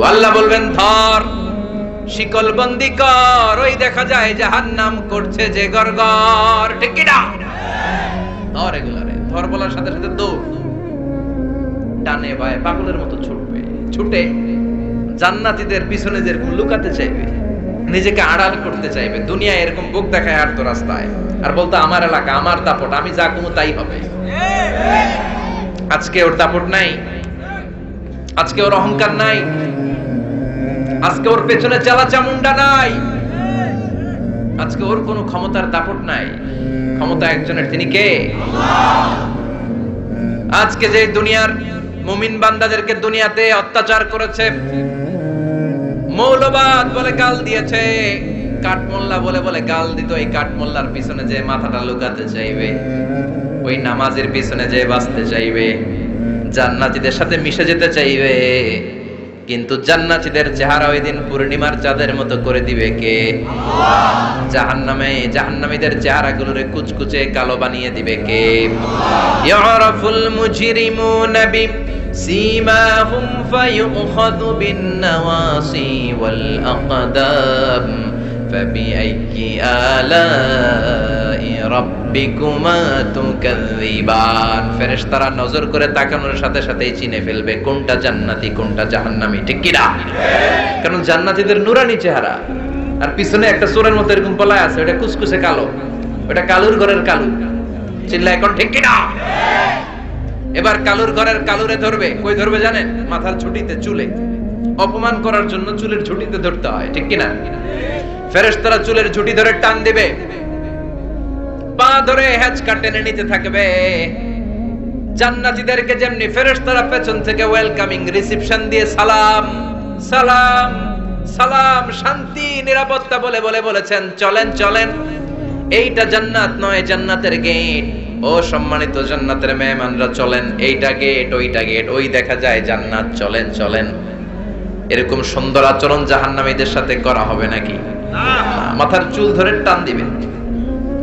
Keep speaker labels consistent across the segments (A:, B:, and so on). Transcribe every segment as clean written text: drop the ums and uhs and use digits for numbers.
A: আল্লাহ বলবেন ধর শিকল বন্দি কর, ওই দেখা যায় জাহান্নাম করছে যে গরগর। ঠিক কি না? ধর এগুলারে, ধর বলার সাথে সাথে দৌড়, ডানে বায়ে পাগলের মতো ছুটবে, ছুটে জান্নাতীদের পিছনে যেরকম লুকাতে চাইবে, নিজেকে আড়াল করতে চাইবে, দুনিয়া এরকম বুক দেখায় আর তো রাস্তায় আর বলতো আমার এলাকা, আমার দাপট, আমি যা কোনো তাই হবে। আজকে ওর দাপট নাই, আজকে ওর অহংকার নাই, আজকে ওর পেছনে চালা চামুন্ডা নাই, আজকে ওর কোনো ক্ষমতার দাপট নাই। ক্ষমতা একজনের, তিনি কে? আজকে যে দুনিয়ার মুমিন বান্দাদেরকে দুনিয়াতে অত্যাচার করেছে, মৌলবাদ বলে গাল দিয়েছে, কাঠমোল্লা বলে বলে গাল দিত, এই কাঠমোল্লার পিছনে যে মাথাটা লুকাতে চাইবে, ওই নামাজের পিছনে যে বাঁচতে চাইবে, জান্নাতীদের সাথে মিশে যেতে চাইবে, কিন্তু জান্নাতীদের চেহারা ওই দিন পূর্ণিমার চাঁদের মতো করে দিবে কে? জাহান্নামীদের চেহারাগুলোরে কুচকুচে কালো বানিয়ে দিবে কে? ইয়ারাফুল মুজরিমুনা বিসীমাহুম ফায়ুখাযু বিন-নাওয়াসি ওয়াল আকদাম ফাবিআইয়ি আলাই রাব্বিকুমা তুকাযযিবান। ফেরেশতারা নজর করে তাকানোর সাথে সাথেই চিনে ফেলবে কোনটা জান্নাতি কোনটা জাহান্নামী। ঠিক কি না? কারণ জান্নাতীদের নুরানি চেহারা, আর পিছনে একটা চোরের মতো এরকম পলায় আছে, ওটা কুচকুচে কালো, ওটা কালুর ঘরের কালু। চিল্লায় এখন ঠিক কি না? এবার কালুর ঘরের কালুরে ধরবে, কই ধরবে জানেন? মাথার ছুটিতে, চুলে। অপমান করার জন্য চুলের ঝুঁটিতে ধরতে হয়। ঠিক কি না? ফেরেশতারা চুলের ঝুঁটি ধরে টান দিবে, পা ধরে হ্যাচকা টেনে নিতে থাকবে। জান্নাতীদেরকে যেমনি ফেরেশতারা পেছন থেকে ওয়েলকামিং রিসিপশন দিয়ে সালাম সালাম সালাম, শান্তি নিরাপত্তা বলে বলে বলেছেন চলেন চলেন, এইটা জান্নাত নয়, জান্নাতের গেট। ও সম্মানিত জান্নাতের মেহমানরা চলেন, এইটা গেট, ওইটা গেট, ওই দেখা যায় জান্নাত, চলেন চলেন। এরকম সুন্দর আচরণ জাহান্নামীদের সাথে করা হবে নাকি? মাথার চুল ধরে টান দিবে,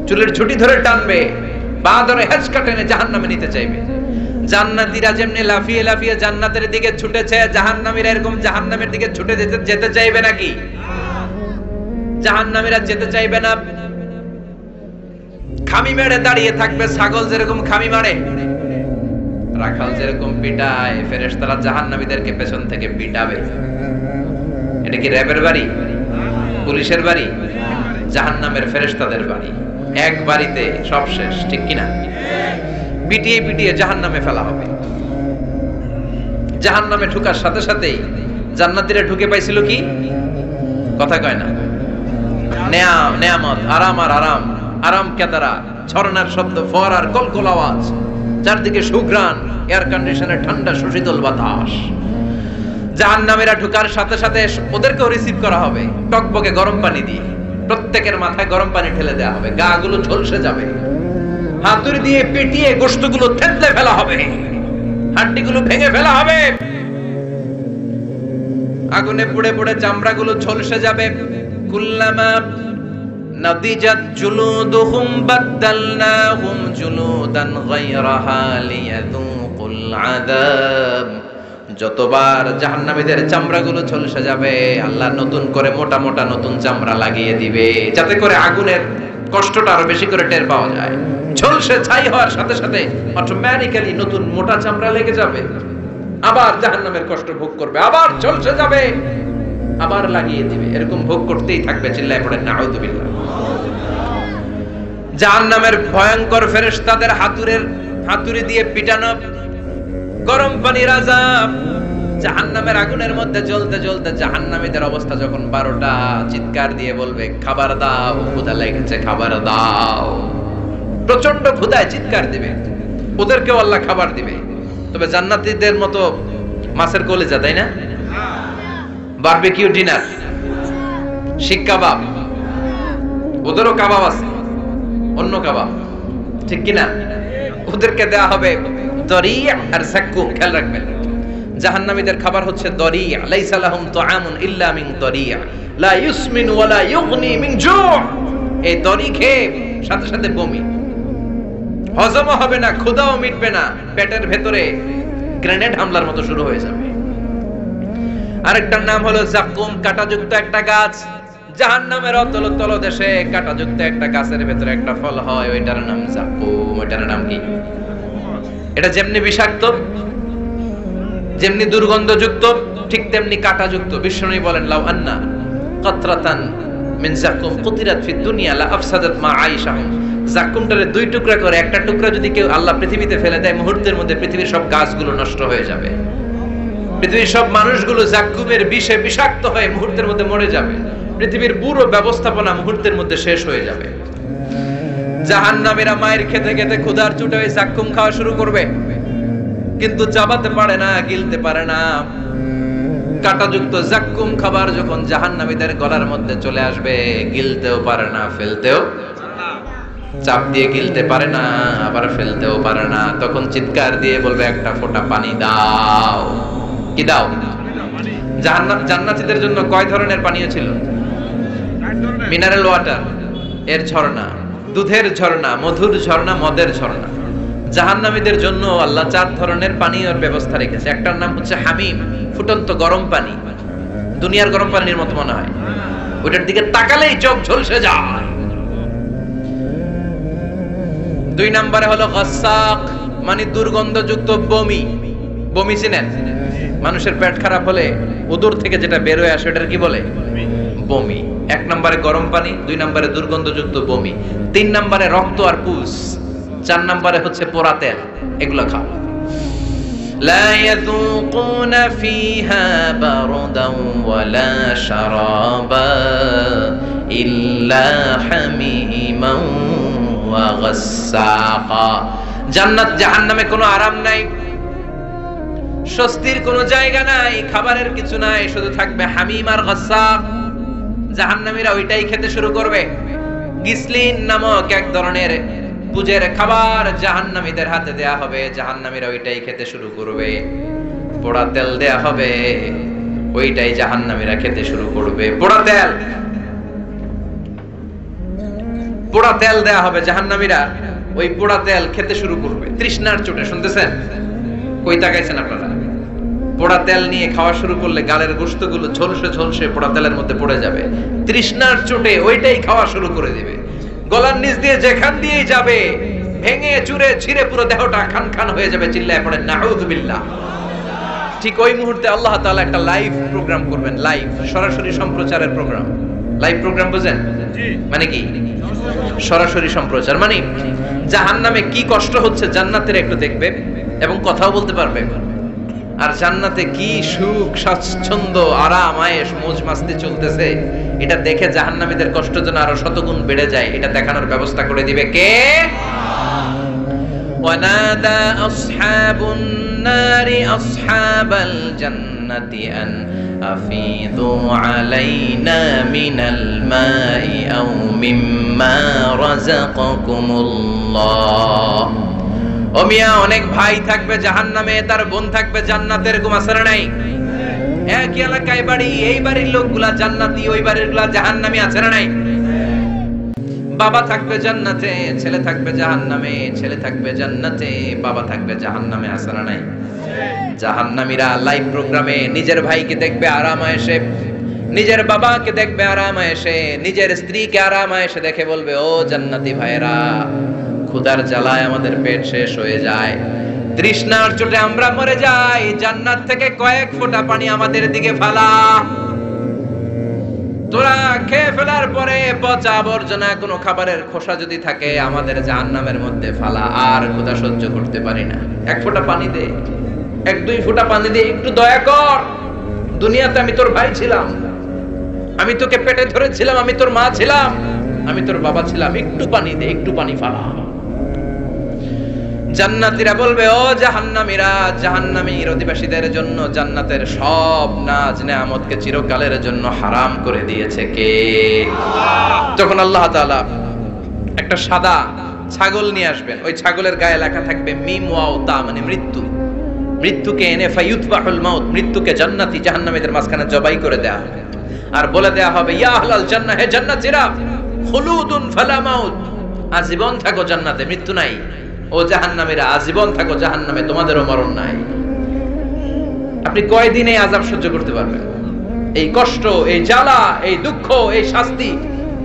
A: চুলের ঝুঁটি ধরে টানবে, পা ধরে হেঁচকা টেনে জাহান্নামে নিতে চাইবে। জান্নাতীরা যেমনি লাফিয়ে লাফিয়ে জান্নাতের দিকে ছুটেছে, জাহান্নামীরা এরকম জাহান্নামের দিকে ছুটে যেতে চাইবে নাকি? জাহান্নামীরা যেতে চাইবে না, খামি মেরে দাঁড়িয়ে থাকবে। ছাগল যেরকম খামি মারে, রাখাল যেরকম পিটায়, ফেরেশতারা জাহান্নামীদেরকে পেছন থেকে পিটাবে। এটা কি র‍্যাবের বাড়ি, পুলিশের বাড়ি? জাহান্নামের ফেরেশতাদের বাড়ি। এক বাড়িতে সব শেষ। ঠিক কিনা? পিটিয়ে পিটিয়ে জাহান্নামে ফেলা হবে। জাহান্নামে ঢোকার সাথে সাথেই জান্নাতীরা ঢুকে পাইছিল কি? কথা কয় না? নেয়ামত, আরাম আর আরাম, আরাম কেদারা, ঝর্ণার শব্দ, ফোয়ারার কলকল আওয়াজ, চারদিকে সুঘ্রাণ, এয়ার কন্ডিশনের ঠান্ডা সুশীতল বাতাস। জাহান্নামীরা ঢোকার সাথে সাথে ওদেরকেও রিসিভ করা হবে টকবকে গরম পানি দিয়ে। প্রত্যেকের মাথায় গরম পানি ঢেলে দেওয়া হবে, গা গুলো ঝলসে যাবে, হাতুড়ি দিয়ে পিটিয়ে গোশতগুলো থেতলে ফেলা হবে, হাড্ডিগুলো ভেঙে ফেলা হবে, আগুনে পুড়ে পুড়ে চামড়াগুলো ঝলসে যাবে। কুল্লামা নাদিজাত জুলুদুহুম বাদদালনাহুম জুলুদান গায়রাহা লিয়াযুকুল আযাব। যতবার জাহান্নামীদের চামড়াগুলো ঝলসে যাবে, আল্লাহ নতুন করে মোটা মোটা নতুন চামড়া লাগিয়ে দিবে, যাতে করে আগুনের কষ্টটা আরো বেশি করে টের পাওয়া যায়। ঝলসে ছাই হওয়ার সাথে সাথে অটোমেটিক্যালি নতুন মোটা চামড়া লেগে যাবে, আবার জাহান্নামের কষ্ট ভোগ করবে, আবার ঝলসে যাবে, আবার লাগিয়ে দিবে। এরকম ভোগ করতেই থাকবে। চিল্লায় পড়েন নাউযুবিল্লাহ। জাহান্নামের ভয়ঙ্কর ফেরেশতাদের হাতুড়ি দিয়ে পিটানো, গরম পানির আযাব, জাহান্নামের আগুনের মধ্যে জ্বলতে জ্বলতে জাহান্নামীদের অবস্থা যখন 12টা, চিৎকার দিয়ে বলবে খাবার দাও, ক্ষুধা লেগেছে, খাবার দাও। প্রচন্ড ক্ষুধায় চিৎকার দিবে, ওদেরকেও আল্লাহ খাবার দিবে। তবে জান্নাতীদের মতো মাছের কলিজা, তাই না? বারবিকিউ ডিনার, শিক কাবাব, ওদেরও কাবাব আছে, অন্য কাবাব। ঠিক কিনা? ওদেরকে দেয়া হবে দরিয়া আর সাক্কুম। খেয়াল রাখবেন, জাহান্নামীদের খাবার হচ্ছে দরিয়া। লাইসা লাহুম তুআমুন ইল্লা মিন দরিয়া লা ইউসমিন ওয়া লা ইউগনি মিন জু'। এই দরি খেয়ে সাথে সাথে বমি হজমও হবে না, ক্ষুধাও মিটবে না, পেটের ভেতরে গ্রেনেড হামলার মতো শুরু হয়ে যাবে। আরেকটার নাম হলো জাক্কুম, কাঁটাযুক্ত একটা গাছ। জাহান্নামের অতল তলদেশে কাঁটাযুক্ত একটা গাছের ভেতরে একটা ফল হয়, ওইটার নাম জাক্কুম। ওইটার নাম কি? এটা যেমনি বিষাক্ত, যেমনি দুর্গন্ধযুক্ত, ঠিক তেমনি কাঁটাযুক্ত। বিষ্ণু বলেন, লাউ আন্না কাতরাতান মিন জাক্কুম কুতিরাত ফিদ দুনিয়া লা আফসাদাত মা আইশাহুম। জাক্কুমটারে দুই টুকরা করে একটা টুকরা যদি কেউ আল্লাহ পৃথিবীতে ফেলে দেয়, মুহূর্তের মধ্যে পৃথিবীর সব গাছগুলো নষ্ট হয়ে যাবে। পৃথিবীর সব মানুষগুলো জাক্কুমের বিষে বিষাক্ত হয়ে মুহূর্তের মধ্যে মরে যাবে। পৃথিবীর পুরো ব্যবস্থাপনা মুহূর্তের মধ্যে শেষ হয়ে যাবে। জাহান্নামীরা মায়ের খেতে খেতে ক্ষুধার চোটে ওই জাক্কুম খাওয়া শুরু করবে, কিন্তু চাবাতে পারে না, গিলতে পারে না। কাঁটাযুক্ত জাক্কুম খাবার যখন জাহান্নামীদের গলার মধ্যে চলে আসবে, গিলতেও পারে না, ফেলতেও, চাপ দিয়ে গিলতে পারে না, আবার ফেলতেও পারে না। তখন চিৎকার দিয়ে বলবে, একটা ফোঁটা পানি দাও। কি দাও? জান্নাতীদের জন্য কয় ধরনের পানীয় ছিল? মিনারেল ওয়াটার, এর ঝর্ণা, দুধের ঝর্ণা, মধুর ঝর্ণা, মদের ঝর্ণা। জাহান্নামীদের জন্য আল্লাহ 4 ধরনের পানীয়র ব্যবস্থা রেখেছে। একটার নাম হচ্ছে হামিম, ফুটন্ত গরম পানি। দুনিয়ার গরম পানির মতো মনে হয়, ওইটার দিকে তাকালেই চোখ ঝলসে যায়। 2 নম্বরে হলো গাসাক, মানে দুর্গন্ধযুক্ত বমি। বমি চিনেন? মানুষের পেট খারাপ হলে উদর থেকে যেটা বের হয়ে আসে ওটার কি বলে? বমি। 1 নম্বরে গরম পানি, 2 নম্বরে দুর্গন্ধযুক্ত বমি, 3 নম্বরে রক্ত আর পুষ, 4 নম্বরে হচ্ছে পোড়া তেল। এগুলো খাও। লা ইয়াযুকুনা ফিহা বারদান ওয়ালা শারাবা ইল্লা হামিমান ওয়া গাসসাকা। জান্নাত জাহান্নামে কোনো আরাম নাই, স্বস্তির কোনো জায়গা নাই, খাবারের কিছু নাই, শুধু থাকবে হামিম আর গাসসাক। জাহান্নামীরা ওইটাই খেতে শুরু করবে। গিসলিন নামক এক ধরনের পূজের খাবার জাহান্নামীদের হাতে দেয়া হবে, জাহান্নামীরা ওইটাই খেতে শুরু করবে। পোড়া তেল দেয়া হবে, ওইটাই জাহান্নামীরা খেতে শুরু করবে। পোড়া তেল, পোড়া তেল দেয়া হবে, জাহান্নামীরা ওই পোড়া তেল খেতে শুরু করবে তৃষ্ণার চোটে। শুনতেছেন? কই তাকাইছেন আপনারা? পোড়া তেল নিয়ে খাওয়া শুরু করলে গালের গোশতগুলো ঝলসে ঝলসে পোড়া তেলের মধ্যে পড়ে যাবে। তৃষ্ণার চোটে ওইটাই খাওয়া শুরু করে দিবে। গলার নিচ দিয়ে যেখান দিয়েই যাবে, ভেঙে চুরে ছিঁড়ে পুরো দেহটা খান খান হয়ে যাবে। চিল্লায় পড়ে নাউযুবিল্লাহ। ঠিক ওই মুহূর্তে আল্লাহ তাআলা একটা লাইভ প্রোগ্রাম করবেন, লাইভ, সরাসরি সম্প্রচারের প্রোগ্রাম। লাইভ প্রোগ্রাম বুঝেন? মানে কি? সরাসরি সম্প্রচার। মানে জাহান্নামে কি কষ্ট হচ্ছে জান্নাতের একটু দেখবে এবং কথাও বলতে পারবে। আর জান্নাতে কি সুখ, স্বাচ্ছন্দ্য, আরাম, আয়েশ, মौज মাস্তি চলতেছে, এটা দেখে জাহান্নামীদের কষ্ট যেন আরো শতগুণ বেড়ে যায়, এটা দেখানোর ব্যবস্থা করে দিবে কে? ওয়ানাদা আসহাবুন নারি আসহাবাল জান্নাতি আন আফিদু আলাইনা মিনাল মাই আও মিম্মা রাযাকাকুমুল্লাহ। ও মিয়া, অনেক ভাই থাকবে জাহান্নামে, তার বোন থাকবে জান্নাতের। গুমাসারা নাই? একই এলাকায় বাড়ি, এই বাড়ির লোকগুলা জান্নাতি, ওই বাড়ির গুলা জাহান্নামী, আছে না নাই? বাবা থাকবে জান্নাতে, ছেলে থাকবে জাহান্নামে, ছেলে থাকবে জান্নাতে, বাবা থাকবে জাহান্নামে, আছে না নাই? জাহান্নামীরা লাইভ প্রোগ্রামে নিজের ভাইকে দেখবে আরাম আয়েশে, নিজের বাবাকে দেখবে আরাম আয়েশে, নিজের স্ত্রীকে আরাম আয়েশে দেখে বলবে, ও জান্নাতি ভাইরা, ক্ষুধার জ্বালায় আমাদের পেট শেষ হয়ে যায়, তৃষ্ণার চোটে আমরা মরে যাই, জান্নাত থেকে কয়েক ফোঁটা পানি আমাদের দিকে ফালা। তোরা খেয়ে ফেলার পরে পচা আবর্জনা কোনো খাবারের খোসা যদি থাকে আমাদের জাহান্নামের মধ্যে ফালা। আর ক্ষুধা সহ্য করতে পারি না, 1 ফোঁটা পানি দে, 1-2 ফোঁটা পানি দে, একটু দয়া কর। দুনিয়াতে আমি তোর ভাই ছিলাম, আমি তোকে পেটে ধরেছিলাম, আমি তোর মা ছিলাম, আমি তোর বাবা ছিলাম, একটু পানি দে, একটু পানি ফালা। জান্নাতীরা বলবে, ও জাহান্নামীরা, জাহান্নামীর অধিবাসীদের জন্য জান্নাতের সব নাজ নেয়ামতকে চিরকালের জন্য হারাম করে দিয়েছে কে? তখন আল্লাহ তাআলা একটা সাদা ছাগল নিয়ে আসবেন, ওই ছাগলের গায়ে লেখা থাকবে মিম ওয়াও তা, মানে মৃত্যু। মৃত্যুকে এনে ফায়ুতবাহুল মাউত, মৃত্যুকে জান্নাতি জাহান্নামীদের মাঝখানে জবাই করে দেয়া হবে। আর বলে দেয়া হবে, ইয়া আহলাল জান্নাহ, হে জান্নাতীরা, খুলুদুন ফালা মাউত, আজীবন থাকো জান্নাতে, মৃত্যু নাই। ও জাহান্নামীরা আজীবন থাকো জাহান্নামে, তোমাদেরও মরণ নাই। আপনি কয়দিন এই আযাব সহ্য করতে পারবেন? এই কষ্ট, এই জ্বালা, এই দুঃখ, এই শাস্তি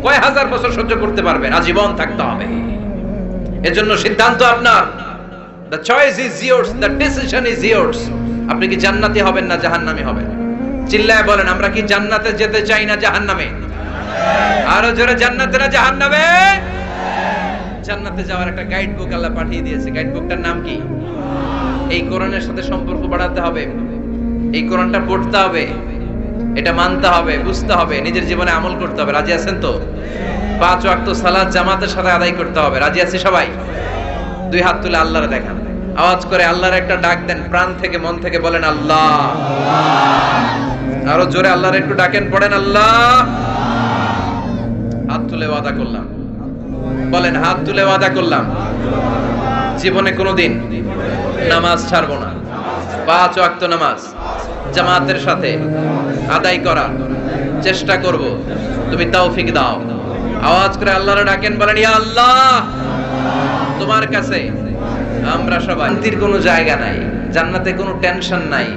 A: কয় হাজার বছর সহ্য করতে পারবেন? আজীবন থাকতে হবে। এজন্য সিদ্ধান্ত আপনার। The choice is yours, the decision is yours. আপনি কি জান্নাতি হবেন না জাহান্নামী হবেন? চিল্লায় বলেন, আমরা কি জান্নাতে যেতে চাই না জাহান্নামে? আরো জোরে, জান্নাতে না জাহান্নামে? জান্নাতে যাওয়ার একটা গাইড বুক আল্লাহ পাঠিয়ে দিয়েছে। গাইড বুকটার নাম কি? এই কোরআনের সাথে সম্পর্ক বাড়াতে হবে, এই কোরআনটা পড়তে হবে, এটা মানতে হবে, বুঝতে হবে, নিজের জীবনে আমল করতে হবে। রাজি আছেন তো? 5 ওয়াক্ত সালাত জামাতের সাথে আদায় করতে হবে। রাজি আছি সবাই? 2 হাত তুলে আল্লাহরে দেখান, আওয়াজ করে আল্লাহর একটা ডাক দেন, প্রাণ থেকে মন থেকে বলেন আল্লাহ। আরো জোরে আল্লাহর একটু ডাকেন, পড়েন আল্লাহ। হাত তুলে ওয়াদা করলাম, বলেন হাত তুলে ওয়াদা করলাম জীবনে কোনোদিন নামাজ ছাড়বো না। 5 ওয়াক্ত নামাজ জামাতের সাথে আদায় করার চেষ্টা করব, তুমি তৌফিক দাও। আওয়াজ করে আল্লাহরে ডাকেন, বলেন ইয়া আল্লাহ, তোমার কাছে আমরা সবাই। শান্তির কোনো জায়গা নাই, জান্নাতে কোনো টেনশন নাই,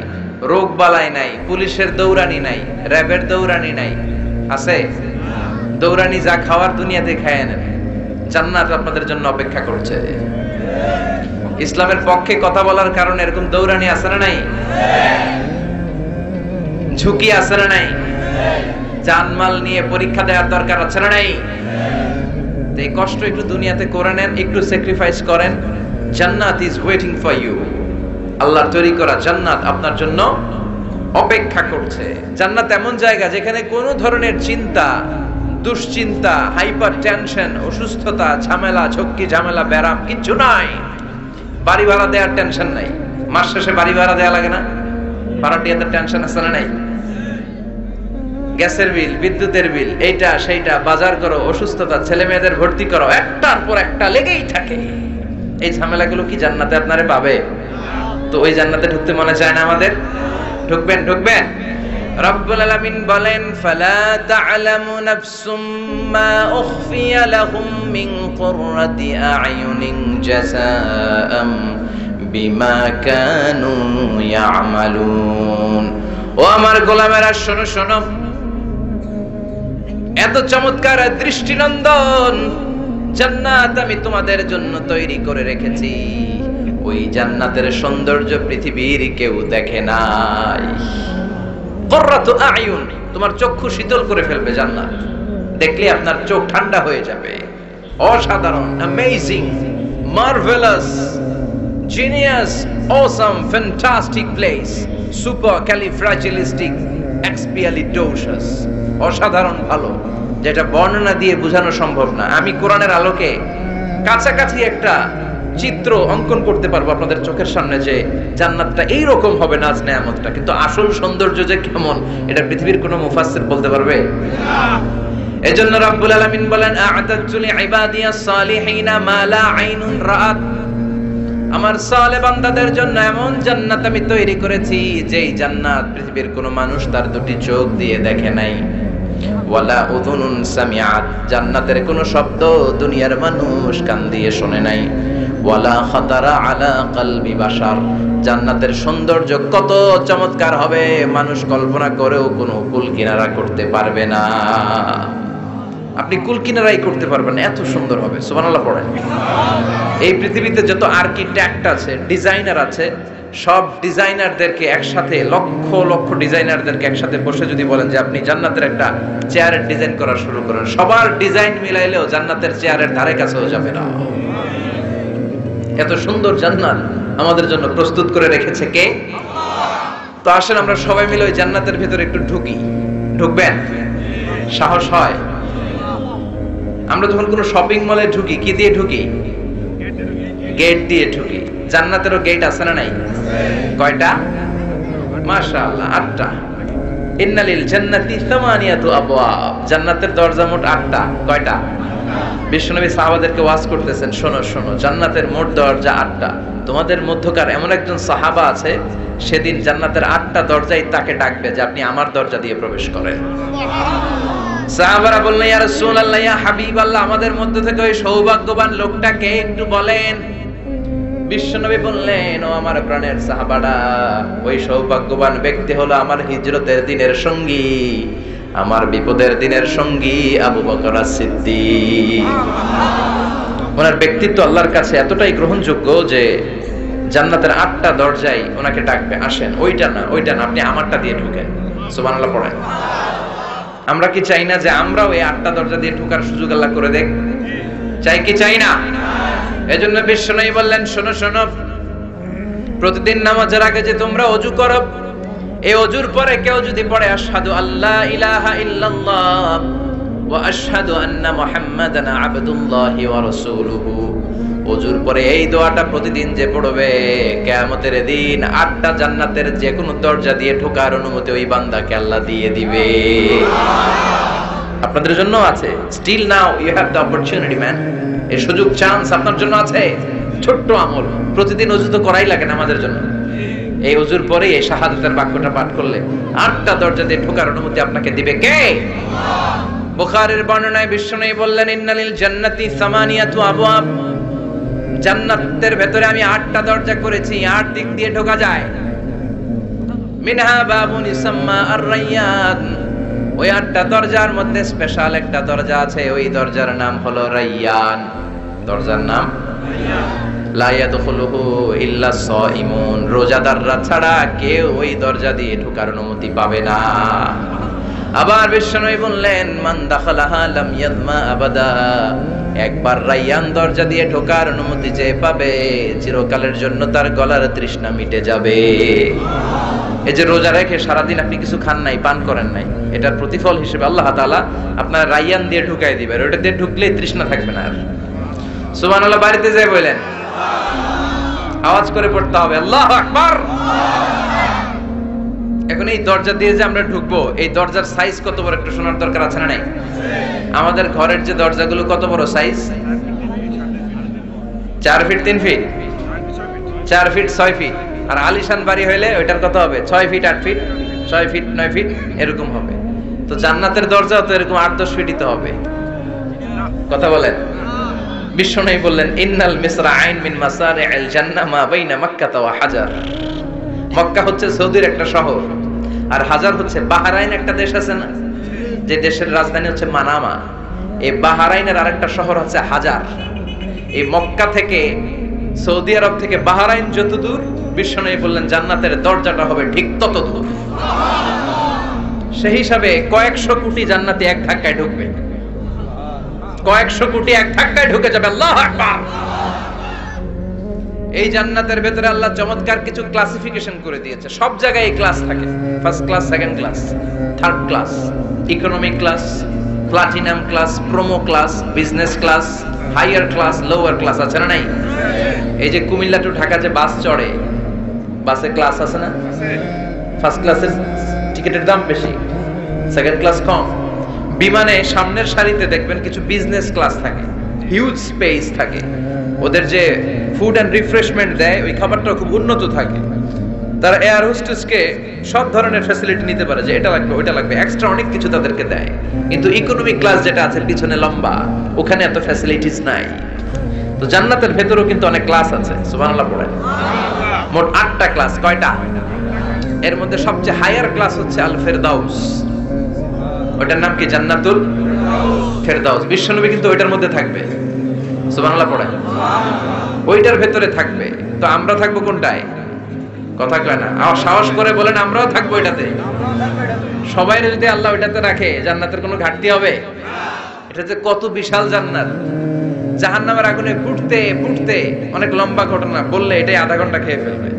A: রোগ বালাই নাই, পুলিশের দৌড়ানি নাই, র্যাবের দৌড়ানি নাই। আছে? দৌড়ানি যা খাওয়ার দুনিয়াতে খায় নেন, জান্নাত আপনাদের জন্য অপেক্ষা করছে। ইসলামের পক্ষে কথা বলার কারণে এরকম দৌড়ানি আছে না নাই? ঝুঁকি আছে না নাই? জানমাল নিয়ে পরীক্ষা দেওয়ার দরকার আছে না নাই? এই কষ্ট একটু দুনিয়াতে করে নেন, একটু স্যাক্রিফাইস করেন, জান্নাত ইজ ওয়েটিং ফর ইউ। আল্লাহর তৈরি করা জান্নাত আপনার জন্য অপেক্ষা করছে। জান্নাত এমন জায়গা যেখানে কোনো ধরনের চিন্তা, দুশ্চিন্তা, হাইপার টেনশন, অসুস্থতা, ঝামেলা, ঝক্কি ঝামেলা, ব্যারাম কিচ্ছু নাই। বাড়ি ভাড়া দেওয়ার টেনশন নাই, মাস শেষে বাড়ি ভাড়া দেওয়া লাগে না, ভাড়াটিয়াদের টেনশন আছে না নাই? গ্যাসের বিল, বিদ্যুতের বিল, এইটা সেইটা, বাজার করো, অসুস্থতা, ছেলে মেয়েদের ভর্তি করো, একটার পর একটা লেগেই থাকে। এই ঝামেলাগুলো কি জান্নাতে আপনারে পাবে? তো ওই জান্নাতে ঢুকতে মনে চায় না আমাদের? ঢুকবেন, ঢুকবেন। রব্বুল আলামিন বলেন, ফালা তা'লামু নাফসুম মা উখফিয়া লাহুম মিন কুররাতি আ'য়ুনিন জাযাআম বিমা কানু ইয়ামালুন। ও আমার গোলামেরা, শোনো শোনো, এত চমৎকার দৃষ্টিনন্দন জান্নাত আমি তোমাদের জন্য তৈরি করে রেখেছি। ওই জান্নাতের সৌন্দর্য পৃথিবীর কেউ দেখে নাই। কুররাতু আ'য়ুন, তোমার চক্ষু শীতল করে ফেলবে জান্নাত, দেখলে আপনার চোখ ঠান্ডা হয়ে যাবে। অসাধারণ, amazing, marvellous, genius, awesome, fantastic place, supercalifragilisticexpialidocious. অসাধারণ ভালো, যেটা বর্ণনা দিয়ে বোঝানো সম্ভব না। আমি কোরআনের আলোকে কাছাকাছি একটা চিত্র অঙ্কন করতে পারবো আপনাদের চোখের সামনে, যে জান্নাতটা এইরকম হবে, নাজ নেয়ামতটা, কিন্তু আসল সৌন্দর্য যে কেমন এটা পৃথিবীর কোনো মুফাসসির বলতে পারবে না। এজন্য রব্বুল আলামিন বলেন, আ'তাদতু লিইবাদিয়াস সালিহিনা মা লা আইনুন রাআত। আমার সালেহ বান্দাদের জন্য এমন জান্নাত আমি তৈরি করেছি, যেই জান্নাত পৃথিবীর কোনো মানুষ তার দুটি চোখ দিয়ে দেখে নাই। ওয়ালা উযুনুন সামিআত, জান্নাতের কোনো শব্দ দুনিয়ার মানুষ কান দিয়ে শোনে নাই। ওয়ালা খাতারা আলা কলবি বাশার, জান্নাতের সৌন্দর্য কত চমৎকার হবে মানুষ কল্পনা করেও কোনো কুল কিনারা করতে পারবে না। আপনি কুল কিনারাই করতে পারবেন না, এত সুন্দর হবে। সুবহানাল্লাহ পড়েন। এই পৃথিবীতে যত আর্কিটেক্ট আছে, ডিজাইনার আছে, সব ডিজাইনারদেরকে একসাথে, লক্ষ লক্ষ ডিজাইনারদেরকে একসাথে বসে যদি বলেন যে আপনি জান্নাতের একটা চেয়ারের ডিজাইন করা শুরু করেন, সবার ডিজাইন মিলাইলেও জান্নাতের চেয়ারের ধারে কাছেও যাবে না। এত সুন্দর জান্নাত আমাদের জন্য প্রস্তুত করে রেখেছে কে? তো আসেন আমরা সবাই মিলে ওই জান্নাতের ভিতরে একটু ঢুকি। ঢুকবেন? সাহস হয়? আমরা যখন কোনো শপিং মলে ঢুকি, কি দিয়ে ঢুকি? গেট দিয়ে ঢুকি। জান্নাতেরও গেট আছে না নাই? কয়টা? মাশাআল্লাহ, 8টা। ইন্নালিল জান্নাতি সামানিয়াতু আবওয়াব, জান্নাতের দরজা মোট 8টা। কয়টা? বিশ্বনবী সাহাবাদেরকে ওয়াজ করতেছেন, শোনো শোনো, জান্নাতের মোট দরজা 8টা। তোমাদের মধ্যকার এমন একজন সাহাবা আছে, সেদিন জান্নাতের 8টা দরজাই তাকে ডাকবে যে আপনি আমার দরজা দিয়ে প্রবেশ করেন। সাহাবারা বললেন, ইয়া রাসূলুল্লাহ, ইয়া হাবিবাল্লাহ, আমাদের মধ্যে থেকে ওই সৌভাগ্যবান লোকটাকে একটু বলেন। বিশ্বনবী বললেন, ও আমার প্রাণের সাহাবারা, ওই সৌভাগ্যবান ব্যক্তি হলো আমার হিজরতের দিনের সঙ্গী, আমার বিপদের দিনের সঙ্গী আবু বকর as-সিদ্দিক। ওনার ব্যক্তিত্ব আল্লাহর কাছে এতটাই গ্রহণযোগ্য যে জান্নাতের 8টা দরজায় ওনাকে ডাকবে, আসেন। ওইটা না, আপনি আমারটা দিয়ে ঢুকেন। সুবহানাল্লাহ পড়েন। আমরা কি চাই না যে আমরাও এই 8টা দরজা দিয়ে ঢোকার সুযোগ আল্লাহ করে দেখ? চাই কি চাই না? এজন্য বিশ্বনবী বললেন, শোনো শোনো, প্রতিদিন নামাজের আগে যে তোমরা ওযু করো, এই ওযুর পরে কেউ যদি পড়ে আশহাদু আল্লা ইলাহা ইল্লাল্লাহ ওয়া আশহাদু আন্না মুহাম্মাদান আবদুল্লাহি ওয়া রাসূলুহু, ওযুর পরে এই দোয়াটা প্রতিদিন যে পড়বে, কিয়ামতের দিন 8টা জান্নাতের যে কোনো দরজা দিয়ে ঢোকার অনুমতি ওই বান্দাকে আল্লাহ দিয়ে দিবে। আপনাদের জন্য আছে। Still now you have the opportunity man. এই সুযোগ, চান্স আপনার জন্য আছে। ছোট্ট আমল, প্রতিদিন ওযু তো করাই লাগে না আমাদের জন্য। এই ওযুর পরে এই শাহাদাতের বাক্যটা পাঠ করলে 8টা দরজা দিয়ে ঢোকার অনুমতি আপনাকে দিবে কে? বুখারীর বর্ণনায় বিশ্বনবী বললেন, ইন্নালিল জান্নাতি সামানিয়াতু আবওয়াব, জান্নাতের ভেতরে আমি 8টা দরজা করেছি, 8 দিক দিয়ে ঢোকা যায়। মিনহা বাবুন ইসাম্মা আর-রায়্যান, ওই 8টা দরজার মধ্যে স্পেশাল একটা দরজা আছে, ওই দরজার নাম হলো রায়্যান। দরজার নাম রায়্যান। লা ইয়াদখুলুহু ইল্লা সাইমুন, রোজাদাররা ছাড়া কেউ ওই দরজা দিয়ে ঢোকার অনুমতি পাবে না। আবার বিশ্বনবী বললেন, মান দাখালাহা লাম ইয়াদমা আবাদা, একবার রায়্যান দরজা দিয়ে ঢোকার অনুমতি যে পাবে, চিরকালের জন্য তার গলার তৃষ্ণা মিটে যাবে। এই যে রোজা রেখে সারাদিন আপনি কিছু খান নাই, পান করেন নাই, এটার প্রতিফল হিসেবে আল্লাহ তাআলা আপনার রায়্যান দিয়ে ঢুকাই দিবেন। ওটা দিয়ে ঢুকলেই তৃষ্ণা থাকবে না আর। সুবহানাল্লাহ। বাড়িতে যাই বলেন, আওয়াজ করে পড়তে হবে আল্লাহু আকবার। এখন এই দরজা দিয়ে যে আমরা ঢুকবো, এই দরজার সাইজ কত বড় একটু শোনার দরকার আছে না নাই? আমাদের ঘরের যে দরজাগুলো কত বড় size? 4 feet 3 feet, 4 feet 6 feet. আর আলিশান বাড়ি হইলে ওইটার কত হবে? 6 ফিট 8 ফিট, 6 ফিট 9 ফিট এরকম হবে। তো জান্নাতের দরজাও তো এরকম 8-10 ফিটই তো হবে। কথা বলেন। বিশ্বনবী বললেন, ইন্নাল মিসরাআইন মিন মাসারি'আল জান্নাহ মা বাইনা মক্কা ওয়া হাজার। মক্কা হচ্ছে সৌদির একটা শহর, আর হাজার হচ্ছে বাহরাইন একটা দেশ আছে না, যে দেশের রাজধানী হচ্ছে মানামা। এই বাহরাইনের আরেকটা শহর হচ্ছে হাজার। এই মক্কা থেকে, সৌদি আরব থেকে বাহরাইন যত দূর, বিশ্বনবী বললেন জান্নাতের দরজাটা হবে ঠিক তত দূর। সেই হিসাবে কয়েকশো কোটি জান্নাতি এক ধাক্কায় ঢুকবে, কয়েকশো কোটি এক ধাক্কায় ঢুকে যাবে। আল্লাহু আকবার। এই জান্নাতের ভেতরে আল্লাহ চমৎকার কিছু ক্লাসিফিকেশন করে দিয়েছে। সব জায়গায় এই ক্লাস থাকে, first class, second class, third class, economic class, platinum class, promo class, business class, higher class, lower class, আছে না নাই? এই যে কুমিল্লা টু ঢাকা যে বাস চড়ে, বাসে ক্লাস আছে না? ফার্স্ট ক্লাসের টিকিটের দাম বেশি, সেকেন্ড ক্লাস কম। বিমানে সামনের সারিতে দেখবেন কিছু বিজনেস ক্লাস থাকে, হিউজ স্পেস থাকে, ওদের যে ফুড এন্ড রিফ্রেশমেন্ট দেয় ওই খাবারটা খুব উন্নত থাকে। তারা এয়ার হোস্টেসকে সব ধরনের ফ্যাসিলিটি নিতে পারে, যে এটা লাগবে ওইটা লাগবে, এক্সট্রা অনেক কিছু তাদেরকে দেয়। কিন্তু ইকোনমিক ক্লাস যেটা আছে পিছনে লম্বা, ওখানে এত ফ্যাসিলিটিস নাই। তো জান্নাতের ভেতরেও কিন্তু অনেক ক্লাস আছে। সুবহানাল্লাহ পড়েন। মোট 8টা ক্লাস। কয়টা? এর মধ্যে সবচেয়ে হায়ার ক্লাস হচ্ছে আল ফেরদাউস। ওটার নাম কি? জান্নাতুল ফেরদাউস। বিশ্বনবী কিন্তু ওইটার মধ্যে থাকবে। সুবহানাল্লাহ পড়েন। ওইটার ভেতরে থাকবে। তো আমরা থাকবো কোনটায়? কথা কয় না, সাহস করে বলেন আমরাও থাকবো এটাতে। সবাই যদি আল্লাহ ওইটাতে রাখে, জান্নাতের কোনো ঘাটতি হবে? এটা যে কত বিশাল জান্নাত! জাহান্নামের আগুনে ফুটতে ফুটতে, অনেক লম্বা ঘটনা, বললে এটাই আধা ঘন্টা খেয়ে ফেলবে।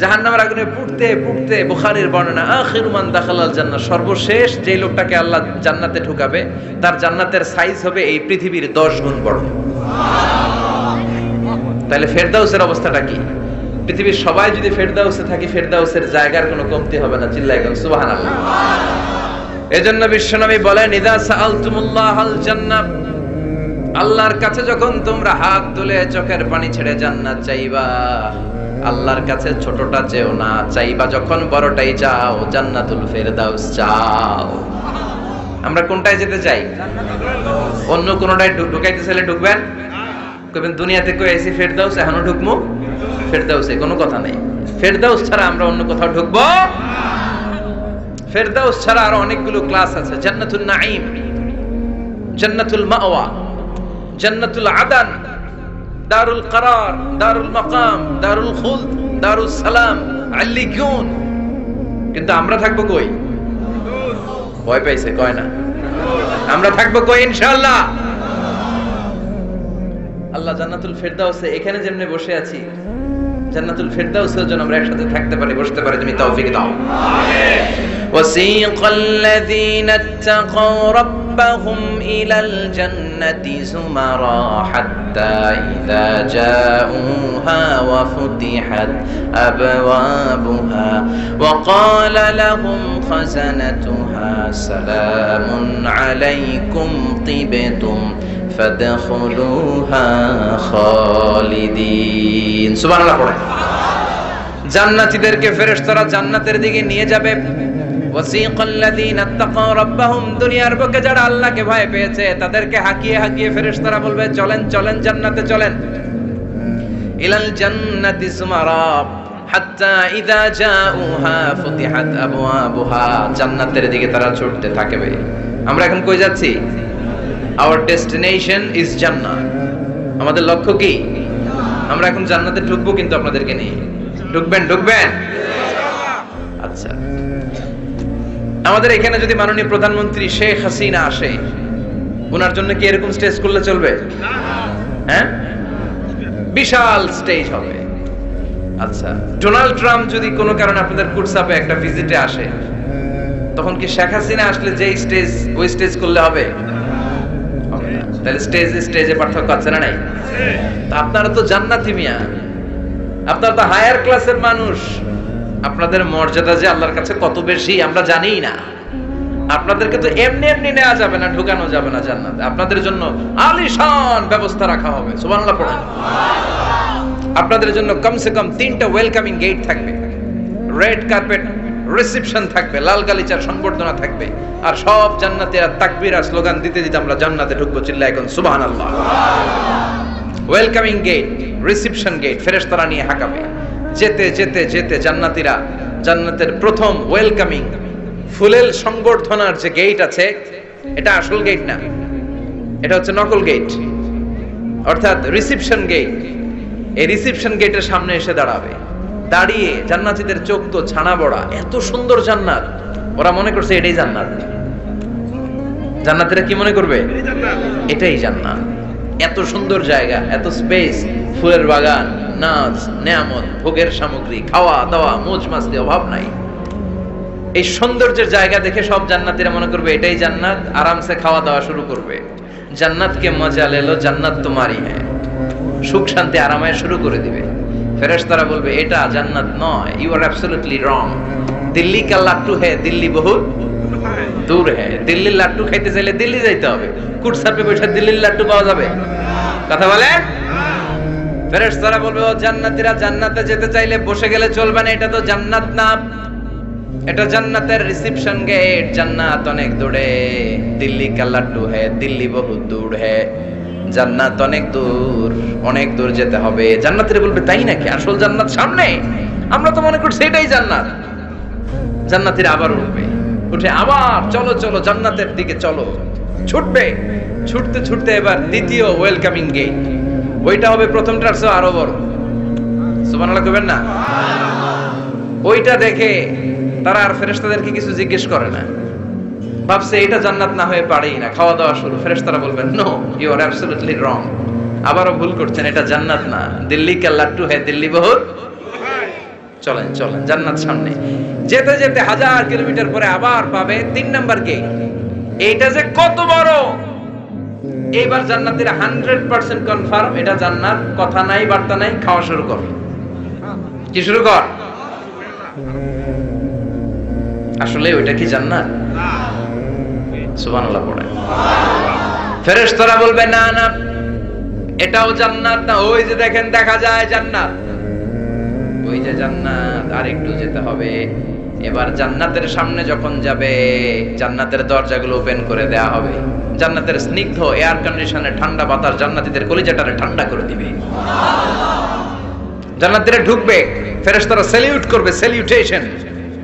A: জাহান্নামের আগুনে ফুটতে ফুটতে, বুখারীর বর্ণনা, আখিরু মান দাখালাল জান্নাহ, সর্বশেষ যে লোকটাকে আল্লাহ জান্নাতে ঢুকাবে, তার জান্নাতের সাইজ হবে এই পৃথিবীর 10 গুণ বড়। তাহলে ফেরদাউসের অবস্থাটা কি? পৃথিবীর সবাই যদি ফেরদাউসে থাকি, ফেরদাউসের জায়গার কোনো কমতি হবে না। চিল্লায় বলেন সুবহানাল্লাহ। এজন্য বিশ্বনবী বলেন, ইযা সাআলতুমুল্লাহাল জান্নাহ, আল্লাহর কাছে যখন তোমরা হাত তুলে চোখের পানি ছেড়ে জান্নাত চাইবা, আল্লাহর কাছে ছোটটা চেও না, চাইবা যখন বড়টাই চাও, জান্নাতুল ফেরদাউস চাও। আমরা কোনটায় যেতে চাই? অন্য কোনটায় ঢুকাইতে চাইলে ঢুকবেন? কইবেন দুনিয়াতে কই আইছি ফেরদাউস, এখনো ঢুকমু ফেরদাউসে? কোনো কথা নেই। ফেরদাউস ছাড়া আমরা অন্য কোথাও ঢুকবো? ফেরদাউস ছাড়া আরো অনেকগুলো ক্লাস আছে। জান্নাতুল নাঈম, জান্নাতুল মাওয়া, জান্নাতুল আদান, দারুল করার, দারুল মাকাম, দারুল খুলদ, দারুস সালাম, আল্লিকুন। কিন্তু আমরা থাকবো কই? ভয় পাইছে, কয় না? আমরা থাকবো কই ইনশাআল্লাহ? আল্লাহ জান্নাতুল ফেরদাউসে এখানে যেমনে বসে আছি, জান্নাতুল ফেরদাউসের জন্য আমরা একসাথে থাকতে পারি, বসতে পারি। তুমি তৌফিক দাও। আমিন। ওয়াসিকাল লাযীনা ইত্তাকাউ রাব্বাহুম ইলাল জান্নাতি যুমারা হাত্তা ইযা জাউহা ওয়া ফুতিহাত আবওয়াবুহা ওয়া ক্বালা লাহুম খাযানাতুহা সালামুন আলাইকুম তিবতুম ফাদখুলুহা খালিদিন। সুবহানাল্লাহ পড়ে। জান্নাতীদেরকে ফেরেশতারা জান্নাতের দিকে নিয়ে যাবে। ওয়াসিকাল লাযীনা ইত্তাকাউ রাব্বাহুম, দুনিয়ার বুকে যারা আল্লাহকে ভয় পেয়েছে তাদেরকে হাকিয়ে হাকিয়ে ফেরেশতারা বলবে চলেন চলেন জান্নাতে চলেন। ইলাল জান্নাতি যুমারা হাত্তা ইযা জাউহা ফুতিহাত আবওয়াবুহা, জান্নাতের দিকে তারা ছুটতে থাকবে। আমরা এখন কই যাচ্ছি? Our destination is Jannah. আমাদের লক্ষ্য কি? আমরা এখন জান্নাতে ঢুকবো, কিন্তু আপনাদেরকে নিয়ে ঢুকবেন? আচ্ছা, আমাদের এখানে যদি মাননীয় প্রধানমন্ত্রী শেখ হাসিনা আসে, ওনার জন্য কি এরকম স্টেজ করলে চলবে? হ্যাঁ, বিশাল স্টেজ হবে। আচ্ছা, ডোনাল্ড ট্রাম্প যদি কোনো কারণে আপনাদের কুরসাপে একটা ভিজিটে আসে, তখন কি শেখ হাসিনা আসলে যে স্টেজ, ওই স্টেজ করলে হবে? তাহলে স্টেজে পার্থক্য আছে না নাই? আপনারা তো জান্নাতি মিয়া, আপনারা তো হায়ার ক্লাসের মানুষ। আপনাদের মর্যাদা যে আল্লাহর কাছে কত বেশি আমরা জানি না। আপনাদেরকে তো এমনি এমনি নেওয়া যাবে না, ঢুকানো যাবে না জান্নাতে। আপনাদের জন্য আলিশান ব্যবস্থা রাখা হবে। সুবহানাল্লাহ পড়েন। আপনাদের জন্য কমসে কম 3টা ওয়েলকামিং গেট থাকবে, রেড কার্পেট রিসেপশন থাকবে, লাল গালিচার সংবর্ধনা থাকবে, আর সব জান্নাতীরা তাকবীর আর স্লোগান দিতে দিতে আমরা জান্নাতে ঢুকবো। চিল্লায় এখন সুবহানাল্লাহ। ওয়েলকামিং গেট, রিসেপশন গেট ফেরেশতারা নিয়ে হাঁকাবে। যেতে যেতে যেতে জান্নাতীরা জান্নাতের প্রথম ওয়েলকামিং ফুলেল সংবর্ধনার যে গেট আছে, এটা আসল গেট না, এটা হচ্ছে নকল গেট, অর্থাৎ রিসেপশন গেট। এই রিসেপশন গেটের সামনে এসে দাঁড়াবে। দাঁড়িয়ে জান্নাতীদের চোখ তো ছানা বড়া, এত সুন্দর জান্নাত, ওরা মনে করছে এটাই জান্নাত। জান্নাতীরা কি মনে করবে? এটাই জান্নাত। এত সুন্দর জায়গা, এত স্পেস, ফুলের বাগান, নাচ, নেয়ামত, ভোগের সামগ্রী, খাওয়া দাওয়া, মৌজ মাস্তি, অভাব নাই। এই সৌন্দর্যের জায়গা দেখে সব জান্নাতীরা মনে করবে এটাই জান্নাত, আরামসে খাওয়া দাওয়া শুরু করবে। জান্নাতকে মজা লেলো, জান্নাত তোমারই হ্যাঁ, সুখ শান্তি আরামায় শুরু করে দিবে। ফেরেশতারা বলবে এটা জান্নাত নয়, you are absolutely wrong. Delhi কা লাট্টু হ্যায়, দিল্লি বহুত দূর হ্যায়। দিল্লির লাট্টু খাইতে চাইলে দিল্লি যাইতে হবে, কুটসাপে বসে দিল্লির লাট্টু পাওয়া যাবে? কথা বলে। ফেরেশতারা বলবে ও জান্নাতীরা, জান্নাতে যেতে চাইলে বসে গেলে চলবে না, এটা তো জান্নাত না, এটা জান্নাতের রিসেপশন গেট। জান্নাত অনেক দূরে, দিল্লি কা লাট্টু হ্যায়, দিল্লি বহুত দূর হ্যায়। জান্নাত অনেক দূর, অনেক দূর যেতে হবে। জান্নাতীরা বলবে তাই নাকি? আসল জান্নাত সামনে, আমরা তো মনে করছি এটাই জান্নাত। জান্নাতীরা আবার উঠবে, উঠে আবার চলো চলো জান্নাতের দিকে চলো, ছুটবে। ছুটতে ছুটতে এবার দ্বিতীয় ওয়েলকামিং গেট, ওইটা হবে প্রথমটার চেয়ে আরো বড়। সুবহানাল্লাহ কইবেন না? ওইটা দেখে তারা আর ফেরেশতাদেরকে কিছু জিজ্ঞেস করে না, ভাবছে এটা জান্নাত না হয়ে পারেই না, খাওয়া দাওয়া শুরু। ফেরেশতারা বলবেন no, you are absolutely wrong, আবারও ভুল করছেন, এটা জান্নাত না, দিল্লি কা লাট্টু হ্যায়, দিল্লি বহুত। চলেন চলেন জান্নাত সামনে। যেতে যেতে 1000 কিলোমিটার পরে আবার পাবে 3 নাম্বার গেট। এইটা যে কত বড়! এইবার জান্নাতীরা 100% কনফার্ম এটা জান্নাত, কথা নাই বার্তা নাই, খাওয়া শুরু কর। কি শুরু কর? আসলে ওইটা কি জান্নাত? সুবহানাল্লাহ পড়ে। ফেরেশতারা বলবে না না, এটাও জান্নাত না। ওই যে দেখেন, দেখা যায় জান্নাত, ওই যে জান্নাত। আর একটু যেতে হবে। এবার জান্নাতের সামনে যখন যাবে, জান্নাতের দরজাগুলো ওপেন করে দেয়া হবে। জান্নাতের স্নিগ্ধ এয়ার কন্ডিশনে ঠান্ডা বাতাস জান্নাতীদের কলিজাটারে ঠান্ডা করে দিবে। জান্নাতীরা ঢুকবে, ফেরেশতারা স্যালিউট করবে, স্যালিউটেশন।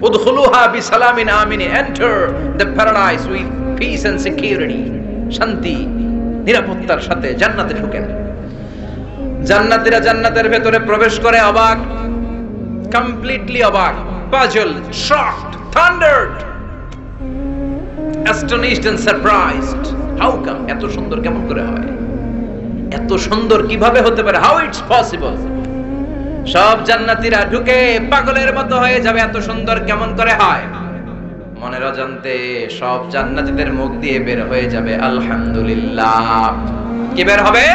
A: উদখুলুহা বিসালামিন আমিন, enter the paradise with peace and security. শান্তি নিরাপত্তার সাথে জান্নাতে ঢুকেন। জান্নাতীরা জান্নাতের ভেতরে প্রবেশ করে অবাক, কমপ্লিটলি অবাক, puzzled, shocked, thundered, astonished and surprised. How come? এত সুন্দর কেমন করে হয়? এত সুন্দর কিভাবে হতে পারে? How it's possible? সব জান্নাতীরা ঢুকে পাগলের মতো হয়ে যাবে, এত সুন্দর কেমন করে হয়। মনের অজান্তে সব জান্নাতীদের মুখ দিয়ে বের হয়ে যাবে আলহামদুলিল্লাহ। কি বের হবে?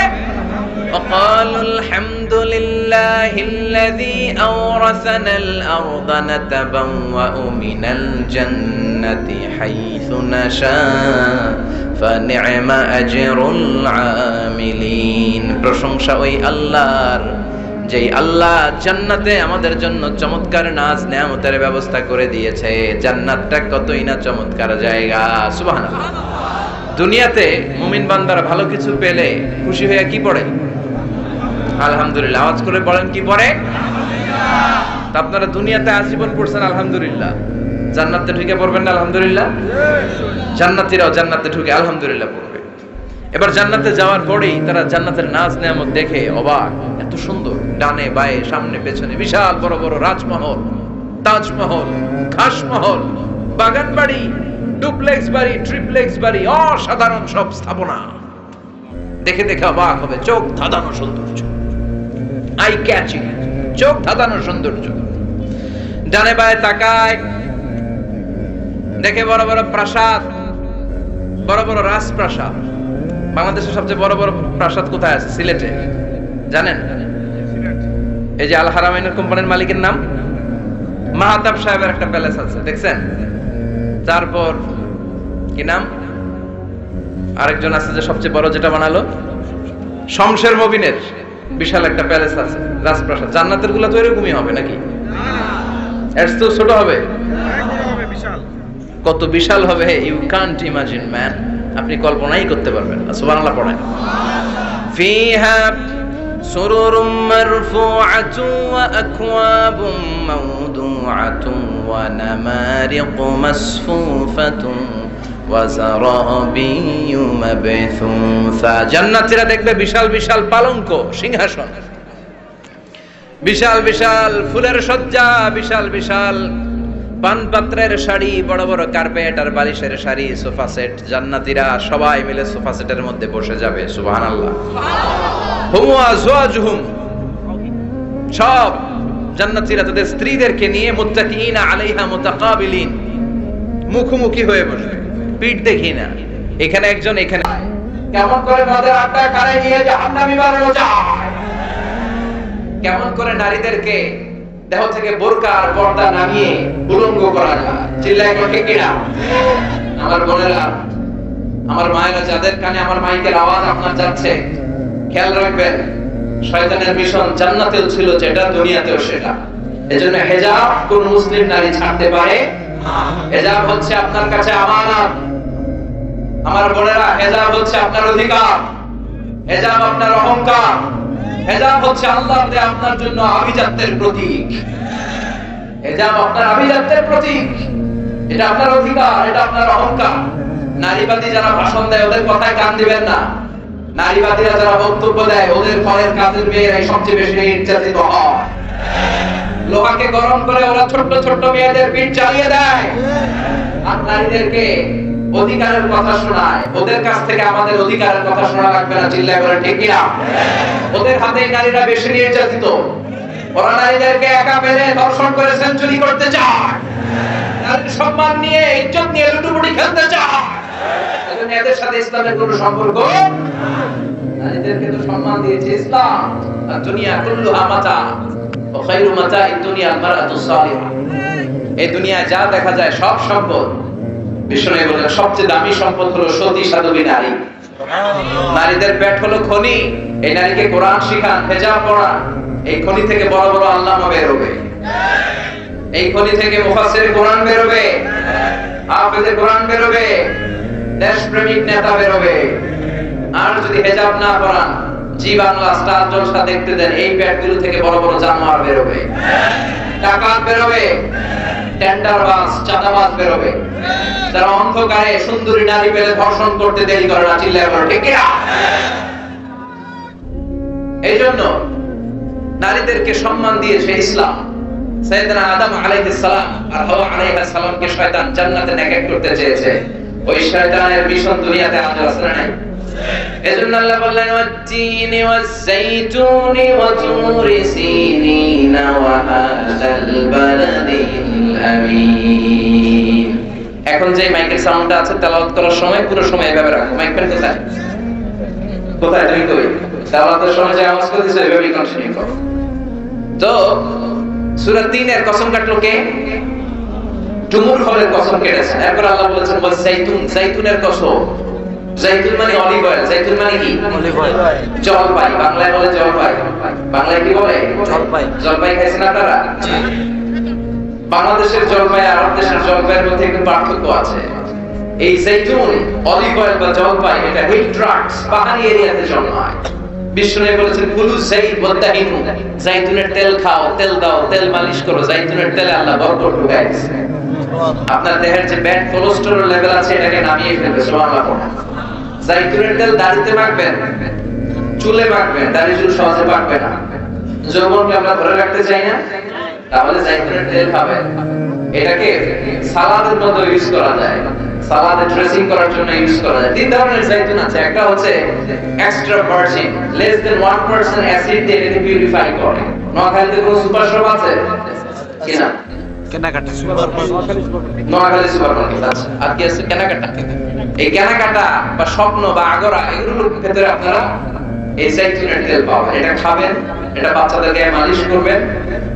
A: وقالوا الحمد لله الذي أورثنا الأرض نتبوأ من الجنة حيث نشاء فنعم أجر العاملين। প্রশংসা ওই আল্লাহর, যেই আল্লাহ জান্নাতে আমাদের জন্য চমৎকার নাজ নেয়ামতের ব্যবস্থা করে দিয়েছে। জান্নাতটা কতই না চমৎকার জায়গা। সুবহানাল্লাহ। দুনিয়াতে মুমিন বান্দারা ভালো কিছু পেলে খুশি হয়ে কি পড়ে? আলহামদুলিল্লাহ। আওয়াজ করে বলেন কি পড়ে? তা আপনারা দুনিয়াতে আজীবন পড়ছেন আলহামদুলিল্লাহ, জান্নাতে ঢুকে পড়বেন না আলহামদুলিল্লাহ? জান্নাতীরাও জান্নাতে ঢুকে আলহামদুলিল্লাহ পড়বে। এবার জান্নাতে যাওয়ার পরেই তারা জান্নাতের নাজ নেয়ামত দেখে অবাক, এত সুন্দর, ডানে বায়ে সামনে পেছনে বিশাল বড় বড় রাজমহল, তাজমহল, খাসমহল, বাগান বাড়ি, ডুপ্লেক্স বাড়ি, ট্রিপ্লেক্স বাড়ি, অসাধারণ সব স্থাপনা দেখে দেখে অবাক হবে। চোখ ধাঁধানো সৌন্দর্য, আই ক্যাচিং, চোখ ধাঁধানো সৌন্দর্য। ডানে বায়ে তাকায়, দেখে বড় বড় প্রাসাদ, বড় বড় রাজপ্রাসাদ। বাংলাদেশের সবচেয়ে বড় বড় প্রাসাদ কোথায় আছে? সিলেটে, জানেন? এই যে আল হারামাইনের কোম্পানির মালিকের নাম মাহতাব সাহেবের একটা প্যালেস আছে, দেখছেন? তারপর কি নাম আরেকজন আছে যে সবচেয়ে বড় যেটা বানালো, শমশের মবিনের বিশাল একটা প্যালেস আছে, রাজপ্রাসাদ। জান্নাতের গুলা তো এরকমই হবে নাকি? এর তো ছোট হবে, কত বিশাল হবে, ইউ কান্ট ইমাজিন ম্যান, আপনি কল্পনাই করতে পারবেন না। সুবহানাল্লাহ পড়েন। ফিহা সুরুরুম মারফুআতু ওয়া আকওয়াবুম মাওদুআতু ওয়া নামারিকু মাসফুফাতু ওয়া যারাবিয়্যু মাবথুসা। জান্নাতীরা দেখবে বিশাল বিশাল পালঙ্ক, সিংহাসন, বিশাল বিশাল ফুলের সজ্জা, বিশাল বিশাল পানপাত্রের শাড়ি, বড় বড় কার্পেট আর বালিশের শাড়ি, সোফা সেট। জান্নাতীরা সবাই মিলে সোফা সেটের মধ্যে বসে যাবে। সুবহানাল্লাহ। হুম ওয়া আজওয়াজুহুম, সব জান্নাতীরা তাদের স্ত্রীদেরকে নিয়ে মুত্তাকিনা আলাইহা মুতাকাবিলিন, মুখোমুখি হয়ে বসবে, পিঠ দেখি না, এখানে একজন এখানে। কেমন করে মদের আড্ডা কারে নিয়ে জাহান্নামী বানানো যায়, কেমন করে নারীদেরকে দেহ থেকে বোরকা আর পর্দা নামিয়ে উলঙ্গ করা যায়। চিল্লায় ঠিক কিনা? আমার বোনেরা, আমার মায়েরা, যাদের কানে আমার মাইকের আওয়াজ আপনার যাচ্ছে, খেয়াল রাখবেন, শয়তানের মিশন জান্নাতেও ছিল যেটা, দুনিয়াতেও সেটা। এজন্য হিজাব কোন মুসলিম নারী ছাড়তে পারে না। হিজাব হচ্ছে আপনার কাছে আমানত। আমার বোনেরা, হিজাব হচ্ছে আপনার অধিকার, হিজাব আপনার অহংকার, হিজাব হচ্ছে আল্লাহর দেয়া আপনার জন্য আভিজাত্যের প্রতীক। হিজাব আপনার আভিজাত্যের প্রতীক, এটা আপনার অধিকার, এটা আপনার অহংকার। নারীবাদী যারা ভাষণ দেয় ওদের কথায় কান দিবেন না। নারীবাদীরা যারা বক্তব্য দেয় ওদের ঘরের কাজের মেয়েরাই সবচেয়ে বেশি নির্যাতিত হয়। লোহাকে গরম করে ওরা ছোট্ট ছোট্ট মেয়েদের পিঠ চালিয়ে দেয় আর নারীদেরকে অধিকারের কথা শোনায়। ওদের কাছ থেকে আমাদের অধিকারের কথা শোনা লাগবে না। চিল্লায় বলেন ঠিক কিনা? ওদের হাতেই নারীরা বেশি নির্যাতিত। ওরা নারীদেরকে একা পেলে ধর্ষণ করে সেঞ্চুরি করতে চায়, নারীর সম্মান নিয়ে, ইজ্জত নিয়ে লুটুপুটি খেলতে চায়। এজন্য এদের সাথে ইসলামের কোনো সম্পর্ক। নারীদেরকে তো সম্মান দিয়েছে ইসলাম। আর দুনিয়া কুল্লুহা মাতা ওয়া খায়রু মাতা'id দুনিয়া আল মারআতুস সালিহা। এই দুনিয়ায় যা দেখা যায় সব সম্পদ, বিশ্বনবী বলেন সবচেয়ে দামি সম্পদ হলো সতী সাধবী নারী। নারীদের পেট হলো খনি। এই নারীকে কোরআন শিখান, হিজাব পড়ান, এই খনি থেকে বড় বড় আল্লামা বের হবে। এই খনি থেকে মুফাসসির কোরআন বেরোবে, হাফেজে কোরআন বেরোবে, দেশপ্রেমিক নেতা বেরোবে। আর যদি হিজাব না পরান, জি বাংলা স্টার জলসা দেখতে দেন, এই পেটগুলো থেকে বড় বড় জানোয়ার বেরোবে, ডাকাত বেরোবে, টেন্ডারবাজ, চাঁদাবাজ বেরোবে, যারা অন্ধকারে সুন্দরী নারী পেলে ধর্ষণ করতে দেরি করে না। চিল্লায় বলো ঠিক কিনা? এই জন্য নারীদেরকে সম্মান দিয়েছে ইসলাম। সাইয়েদনা আদম আলাইহিস সালাম আর হাওয়া আলাইহিস সালামকে শয়তান জান্নাতে নেকেট করতে চেয়েছে। ওই শয়তানের মিশন দুনিয়াতে আজ আছে না নাই? এজন্য আল্লাহ বললেন ওয়াত-তিনি ওয়াজ-যাইতুনি ওয়া তুরি সিনিনা ওয়া হাযাল বালাদিল আমিন। এখন যে মাইকের সাউন্ডটা আছে তেলাওয়াত করার সময় পুরো সময় এভাবে রাখো। মাইক পেন কোথায়? কোথায় তুমি কই? তেলাওয়াতের সময় যে আওয়াজ করতেছো এভাবেই কন্টিনিউ করো। তো সূরা ৩ এর কসম কাটলো কে? জুমুর ফলের কসম কেটেছে। এরপর আল্লাহ বলেছেন ওয়াজ-যাইতুন, যাইতুনের কসম। জাইতুন মানে অলিভ অয়েল, জাইতুন মানে কি? Olive oil. জলপাই, বাংলায় বলে জলপাই। বাংলায় কি বলে? জলপাই। জলপাই খাইছেন আপনারা? জি। বাংলাদেশের জলপাই আর আরব দেশের জলপাইয়ের মধ্যে একটু পার্থক্য আছে। এই জাইতুন, অলিভ অয়েল বা জলপাই, এটা হিল ট্রাক্স, পাহাড়ি এরিয়াতে জন্মায়। বিষ্ণু বলেছেন কুলু যাইত ওয়াদাহিনু, জাইতুনের তেল খাও, তেল দাও, তেল মালিশ করো। জাইতুনের তেলে আল্লাহ বরকত ঢুকায় দিয়েছে। আপনার দেহের যে ব্যাড কোলেস্টেরল লেভেল আছে এটাকে নামিয়ে ফেলবে। সুবহানাল্লাহ। জাইতুনের তেল দাড়িতে মাখবেন, চুলে মাখবেন, দাড়ি চুল সহজে পাকবে না। যৌবনকে আমরা ধরে রাখতে চাই না, তাহলে জাইতুনের তেল খাবেন। এটাকে সালাদের মধ্যে ইউজ করা যায়, সালাদে ড্রেসিং করার জন্য ইউজ করা যায়। তিন ধরনের জাইতুন আছে। একটা হচ্ছে extra virgin, less than 1% acid দিয়ে এটাকে পিউরিফাই করে। নোয়াখালীতে কোনো সুপার শপ আছে কিনা? কেনাকাটা নোয়াখালী সুপার মার্কেট আছে। আর কি আছে? কেনাকাটা। এই কেনাকাটা বা স্বপ্ন বা আগরা, এগুলোর ক্ষেত্রে আপনারা এই জাইতুনের তেল পাবেন। এটা খাবেন, এটা বাচ্চাদের গায়ে মালিশ করবেন।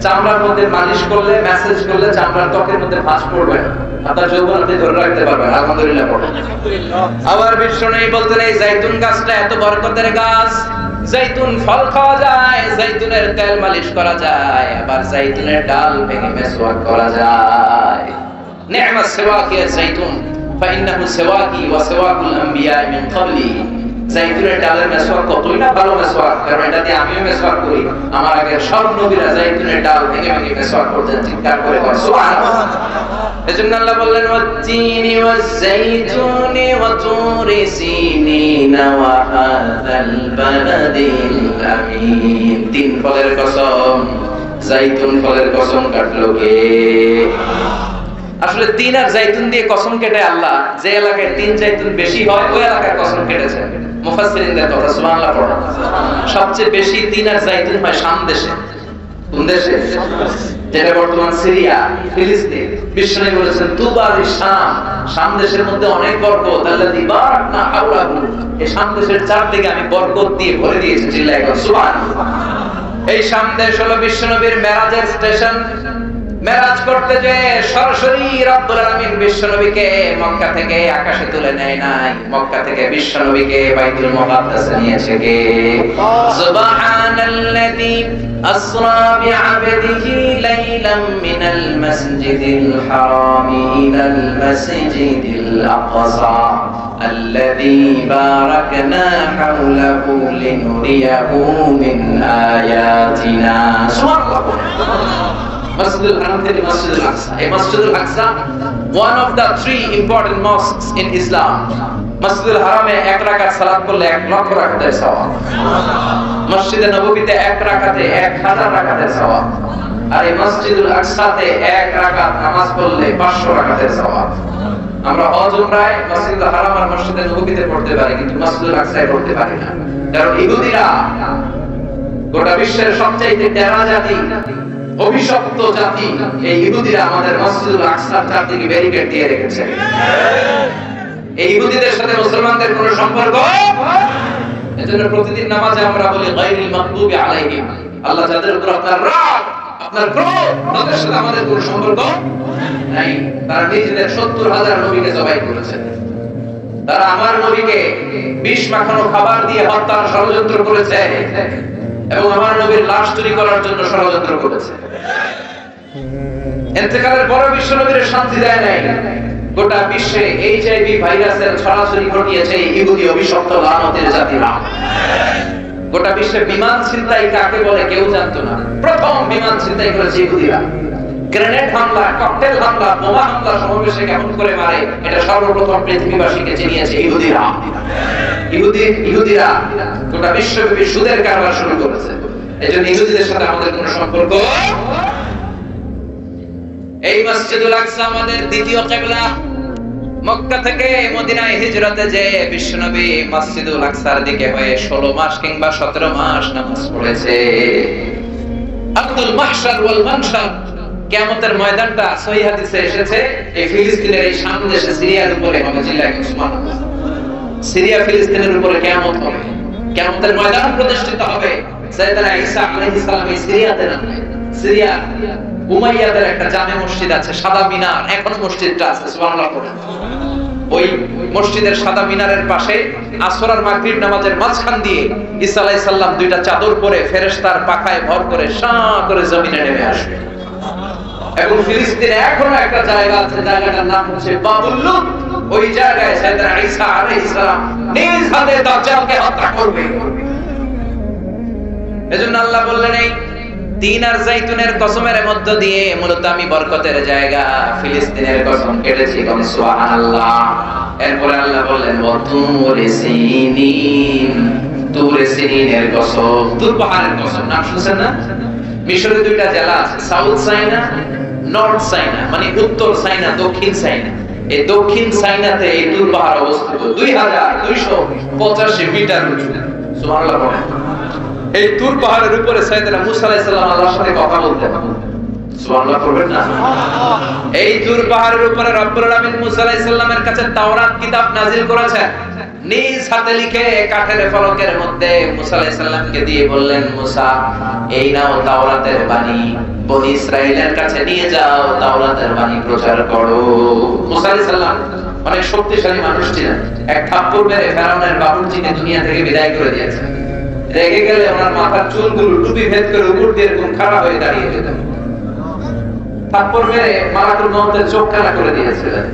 A: চামড়ার মধ্যে মালিশ করলে, ম্যাসেজ করলে চামড়ার ত্বকের মধ্যে ভাঁজ পড়বে না। আপনার যৌবন আপনি ধরে রাখতে পারবেন। আলহামদুলিল্লাহ পড়েন। আবার বিষ্ণু বলতেন এই জাইতুন গাছটা এত বরকতের গাছ, জাইতুন ফল খাওয়া যায়, জাইতুনের তেল মালিশ করা যায়, আবার জাইতুনের ডাল ভেঙে মেসওয়াক করা যায়। নি'মাস সিওয়াকি জাইতুন ফাইন্নাহু সিওয়াকি ওয়া সিওয়াকুল আম্বিয়া মিন ক্বাবলি। জাইতুনের ডালের মেসওয়াক কতই না ভালো মেসওয়াক, কারণ এটা দিয়ে আমিও মেসওয়াক করি। আমার আগের সব নবীরা জাইতুনের ডাল ভেঙে ভেঙে মেসওয়াক করতেন। চিৎকার করে বলেন সুবহানাল্লাহ। এজন্য আল্লাহ বললেন ওয়াত-তিনি ওয়াজ-যাইতুনি ওয়া তুরি সিনিনা ওয়া হাযাল বালাদিল আমিন। তিন ফলের কসম, জাইতুন ফলের কসম কাটলো কে? আসলে তিন আর জাইতুন দিয়ে কসম কেটে আল্লাহ যে এলাকায় তিন জাইতুন বেশি হয় ওই এলাকায় কসম কেটেছে। মুফাসসিরিনদের কথা, সুবহানাল্লাহ পড়া। সবচেয়ে বেশি তিন আর জাইতুন হয় শাম দেশে। কোন দেশে? যেটা বর্তমান সিরিয়া, ফিলিস্তিন। বিষ্ণু বলেছেন তুবা লিশাম, শাম দেশের মধ্যে অনেক বরকত। আল্লাযী বারাকনা হাওলাহু, এই শাম দেশের চারদিকে আমি বরকত দিয়ে ভরে দিয়েছি। চিল্লায় বলেন সুবহানাল্লাহ। এই শাম দেশ হলো বিশ্বনবীর মেরাজের স্টেশন। মেরাজ করতে যে সরাসরি রব্বুল আলামিন বিশ্বনবীকে মক্কা থেকে আকাশে তুলে নেয় নাই, মক্কা থেকে বিশ্বনবীকে বাইতুল মুকাদ্দাসে নিয়েছে কে? সুবহানাল্লাযী আসরা বিআবদিহি লাইলাম মিনাল মাসজিদিল হারাম ইলাল মাসজিদিল আকসা আল্লাযী বারাকনা হাওলাহু লিনুরিয়াহু মিন আয়াতিনা। সুবহানাল্লাহ। Masjidul Haram থেকে Masjidul Aqsa. A Masjidul Aqsa, one of the three important mosques in Islam. Masjidul Haram-এ এক রাকাত সালাত করলে 1 লক্ষ রাকাতের সওয়াব। মসজিদে নববীতে এক রাকাতে 1000 রাকাতের সওয়াব। আর এই মসজিদুল আকসাতে এক রাকাত নামাজ পড়লে 500 রাকাতের সওয়াব। আমরা হজ উমরায় মসজিদুল হারাম আর মসজিদে নববীতে পড়তে পারি, কিন্তু মসজিদুল আকসায় পড়তে পারি না। কারণ ইহুদিরা গোটা বিশ্বের সবচেয়ে টেরা জাতি, অভিশপ্ত জাতি। এই ইহুদিরা আমাদের মসজিদুল আকসার চারদিকে ব্যারিকেড দিয়ে রেখেছে। এই ইহুদিদের সাথে মুসলমানদের কোনো সম্পর্ক। এজন্য প্রতিদিন নামাজে আমরা বলি গায়রিল মাগদুবি আলাইহিম, আল্লাহ যাদের উপর আপনার রাগ, আপনার ক্রোধ, তাদের সাথে আমাদের কোনো সম্পর্ক নাই। তারা নিজেদের 70,000 নবীকে জবাই করেছে। তারা আমার নবীকে বিষ মাখানো খাবার দিয়ে হত্যার ষড়যন্ত্র করেছে এবং আমার নবীর লাশ চুরি করার জন্য ষড়যন্ত্র করেছে। ইন্তেকালের পরে বিশ্বনবীর শান্তি দেয় নাই। গোটা বিশ্বে এইচআইভি ভাইরাসের ছড়াছড়ি ঘটিয়েছে ইহুদি অভিশপ্ত লানতের জাতিরা। গোটা বিশ্বে বিমান ছিনতাই কাকে বলে কেউ জানতো না। প্রথম বিমান ছিনতাই করেছে ইহুদিরা। গ্রেনেড হামলা, ককটেল হামলা, বোমা হামলা সমাবেশে কেমন করে মারে এটা সর্বপ্রথম পৃথিবীবাসীকে চিনিয়েছে ইহুদিরা। ইহুদিরা গোটা বিশ্বব্যাপী সুদের কারবার শুরু করেছে। এজন্য ইহুদিদের সাথে আমাদের কোনো সম্পর্ক। এই মসজিদুল আকসা আমাদের দ্বিতীয় কিবলা। মক্কা থেকে মদিনায় হিজরতে যে বিশ্বনবী মসজিদুল আকসার দিকে হয়ে 16 মাস কিংবা 17 মাস নামাজ পড়েছে। আব্দুল মাহশার ওয়াল মানশার, কিয়ামতের ময়দানটা সহিহ হাদিসে এসেছে এই ফিলিস্তিনের এই শাম দেশে সিরিয়ার উপরে হবে। জিল্লাহিল সুবহানাল্লাহ। সিরিয়া ফিলিস্তিনের উপরে কিয়ামত হবে। কিয়ামতের ময়দান প্রতিষ্ঠিত হবে। সাইয়েদনা ঈসা আলাইহিস সালাম এই সিরিয়াতে নামে। সিরিয়া উমাইয়াদের একটা জামে মসজিদ আছে, সাদা মিনার, এখনো মসজিদটা আছে। সুবহানাল্লাহ। ওই মসজিদের সাদা মিনারের পাশে আসর আর মাগরিব নামাজের মাঝখান দিয়ে ঈসা আলাইহিস সালাম দুইটা চাদর পরে ফেরেশতার পাখায় ভর করে শাঁ করে জমিনে নেমে আসবে। এবং ফিলিস্তিনে এখনো একটা জায়গা আছে, জায়গাটার নাম হচ্ছে বাবুল লুদ। ওই জায়গায় সাইয়েদনা ঈসা আলাইহিস সালাম নিজ হাতে দাজ্জালকে হত্যা করবে। এজন্য আল্লাহ বললেন এই তিন আর জাইতুনের কসমের মধ্য দিয়ে মূলত আমি বরকতের জায়গা ফিলিস্তিনের কসম কেটেছি। সুবহানাল্লাহ। এরপরে আল্লাহ বললেন ওয়াতুরে সিনিন, তুরে সিনিনের কসম, তুর পাহাড়ের কসম। নাম শুনছেন না? মিশরের দুইটা জেলা আছে, সাউথ সাইনা, নর্থ সাইনা, মানে উত্তর সাইনা, দক্ষিণ সাইনা। এই দক্ষিণ সাইনাতে এই তুর পাহাড় অবস্থিত 2285 মিটার উঁচু। সুবহানাল্লাহ বলেন। এই তুর পাহাড়ের উপরে সাইয়েদনা মুসা আলাইহিস সালাম আল্লাহর সাথে কথা বলতেন। সুবহানাল্লাহ করবেন না? এই তুর পাহাড়ের উপরে রব্বুল আলামিন মুসা আলাইহিস সালামের কাছে তাওরাত কিতাব নাযিল করেছেন। নিজ হাতে লিখে কাঠের ফলকের মধ্যে মুসা আলাইহিস সালামকে দিয়ে বললেন, মুসা এই নাও তাওরাতের বাণী, বনি ইসরাইলের কাছে নিয়ে যাও, তাওরাতের বাণী প্রচার করো। মুসা আলাইহিস সালাম অনেক শক্তিশালী মানুষ ছিলেন। এক থাপ্পড় মেরে ফেরাউনের বাবুর্চিকে দুনিয়া থেকে বিদায় করে দিয়েছেন। রেগে গেলে ওনার মাথার চুলগুলো টুপি ভেদ করে উপর দিয়ে এরকম খাড়া হয়ে দাঁড়িয়ে যেত। থাপ্পড় মেরে মালাকুল মউতের চোখ কানা করে দিয়েছিলেন।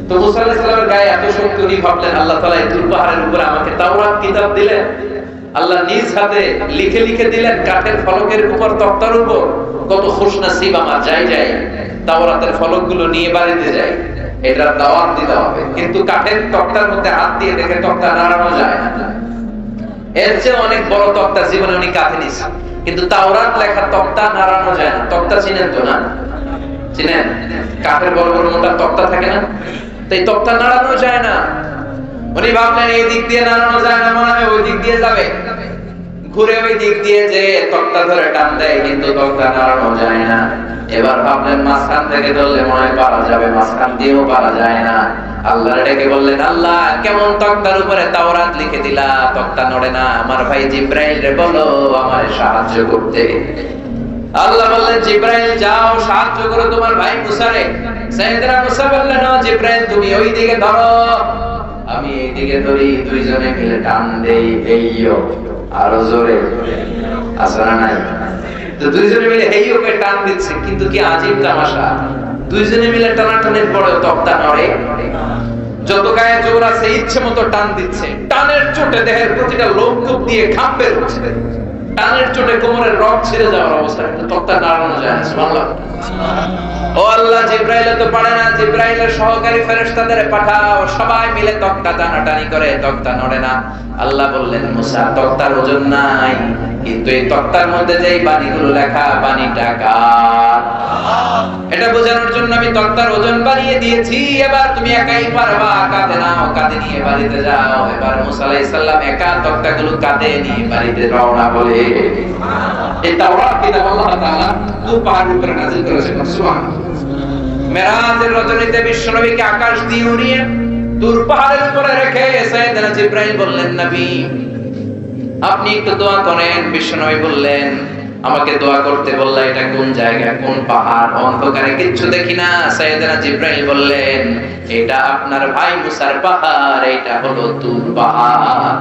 A: তো মুসা আলাইহিস সালামের গায়ে এত শক্তি, উনি ভাবলেন আল্লাহ তাআলা এই তুর পাহাড়ের উপরে আমাকে তাওরাত কিতাব দিলেন। আল্লাহ নিজ হাতে লিখে লিখে দিলেন কাঠের ফলকের উপর, তক্তার উপর। কত খুশনসিব আমার, যাই যাই তাওরাতের ফলকগুলো নিয়ে বাড়িতে যাই, এটার দাওয়াত দিতে হবে। কিন্তু কাঠের তক্তার মধ্যে হাত দিয়ে দেখে তক্তা নাড়ানো যায় না। এর চেয়ে অনেক বড় তক্তা জীবনে উনি কাঁধে নিয়েছেন, কিন্তু তাওরাত লেখা তক্তা নাড়ানো যায় না। তক্তা চিনেন তো না? চিনেন? কাঠের বড় বড় মোটা তক্তা থাকে না? তো এই তক্তা নাড়ানো যায় না। উনি ভাবলেন এই দিক দিয়ে নাড়ানো যায় না, মনে হয় ওই দিক দিয়ে যাবে। ঘুরে ওই দিক দিয়ে যে তক্তা ধরে টান দেয়, কিন্তু তক্তা নাড়ানো যায় না। এবার ভাবলেন মাঝখান থেকে ধরলে মনে হয় পারা যাবে, মাঝখান দিয়েও পারা যায় না। আল্লাহ ডেকে বললেন, আল্লাহ কেমন তক্তার উপরে তাওরাত লিখে দিলা, তক্তা নড়ে না। আমার ভাই জিব্রাইল রে বলো আমারে সাহায্য করতে। আল্লাহ বললেন, জিব্রাইল যাও সাহায্য করো তোমার ভাই মুসারে। সাইয়েদনা মুসা বললেন, জিব্রাইল তুমি ওই দিকে ধরো, আমি এই দিকে ধরি, দুইজনে মিলে টান দেই। এইও আরো জোরে, আসরা নাই? তো দুইজনে মিলে এইওকে টান দিচ্ছে, কিন্তু কি আজীব তামাশা, দুইজনে মিলে টানাটানির পরে তক্তা নড়ে। যত গায়ে জোর আছে ইচ্ছে মতো টান দিচ্ছে। টানের চোটে দেহের প্রতিটা লোম কূপ দিয়ে ঘাম বের হচ্ছে। টানের চোটে কোমরের রগ ছিঁড়ে যাওয়ার অবস্থা, তক্তা নাড়ানো যায় না। সুবহানাল্লাহ। ও আল্লাহ, জিব্রাইল তো পারে না, জিব্রাইলের সহকারী ফেরেশতাদের পাঠাও, সবাই মিলে তক্তা টানাটানি করে, তক্তা নড়ে না। আল্লাহ বললেন, মুসা তক্তার ওজন নাই, কিন্তু এই তক্তার মধ্যে যেই বাণীগুলো লেখা, বাণীটা কার? এটা বোঝানোর জন্য আমি তক্তার ওজন বাড়িয়ে দিয়েছি। এবার তুমি একাই পারবা, কাঁধে নাও, কাঁধে নিয়ে বাড়িতে যাও। এবার মুসা আলাইহিস সালাম একা তক্তাগুলো কাঁধে নিয়ে বাড়িতে রওনা বলে। এই তাওরাত কিতাব আল্লাহ তাআলা তুর পাহাড়ের উপরে নাযিল করেছেন। সুবহানাল্লাহ। মেরাজের রজনীতে বিশ্বনবীকে আকাশ দিয়ে উড়িয়ে তুর পাহাড়ের উপরে রেখে সাইয়েদনা জিব্রাইল বললেন, নবী আপনি একটু দোয়া করেন। বিশ্বনবী বললেন, আমাকে দোয়া করতে বললা, এটা কোন জায়গা, কোন পাহাড়? অন্ধকারে কিচ্ছু দেখি না। সাইয়েদনা জিব্রাইল বললেন, এটা আপনার ভাই মুসার পাহাড়, এটা হলো তুর পাহাড়।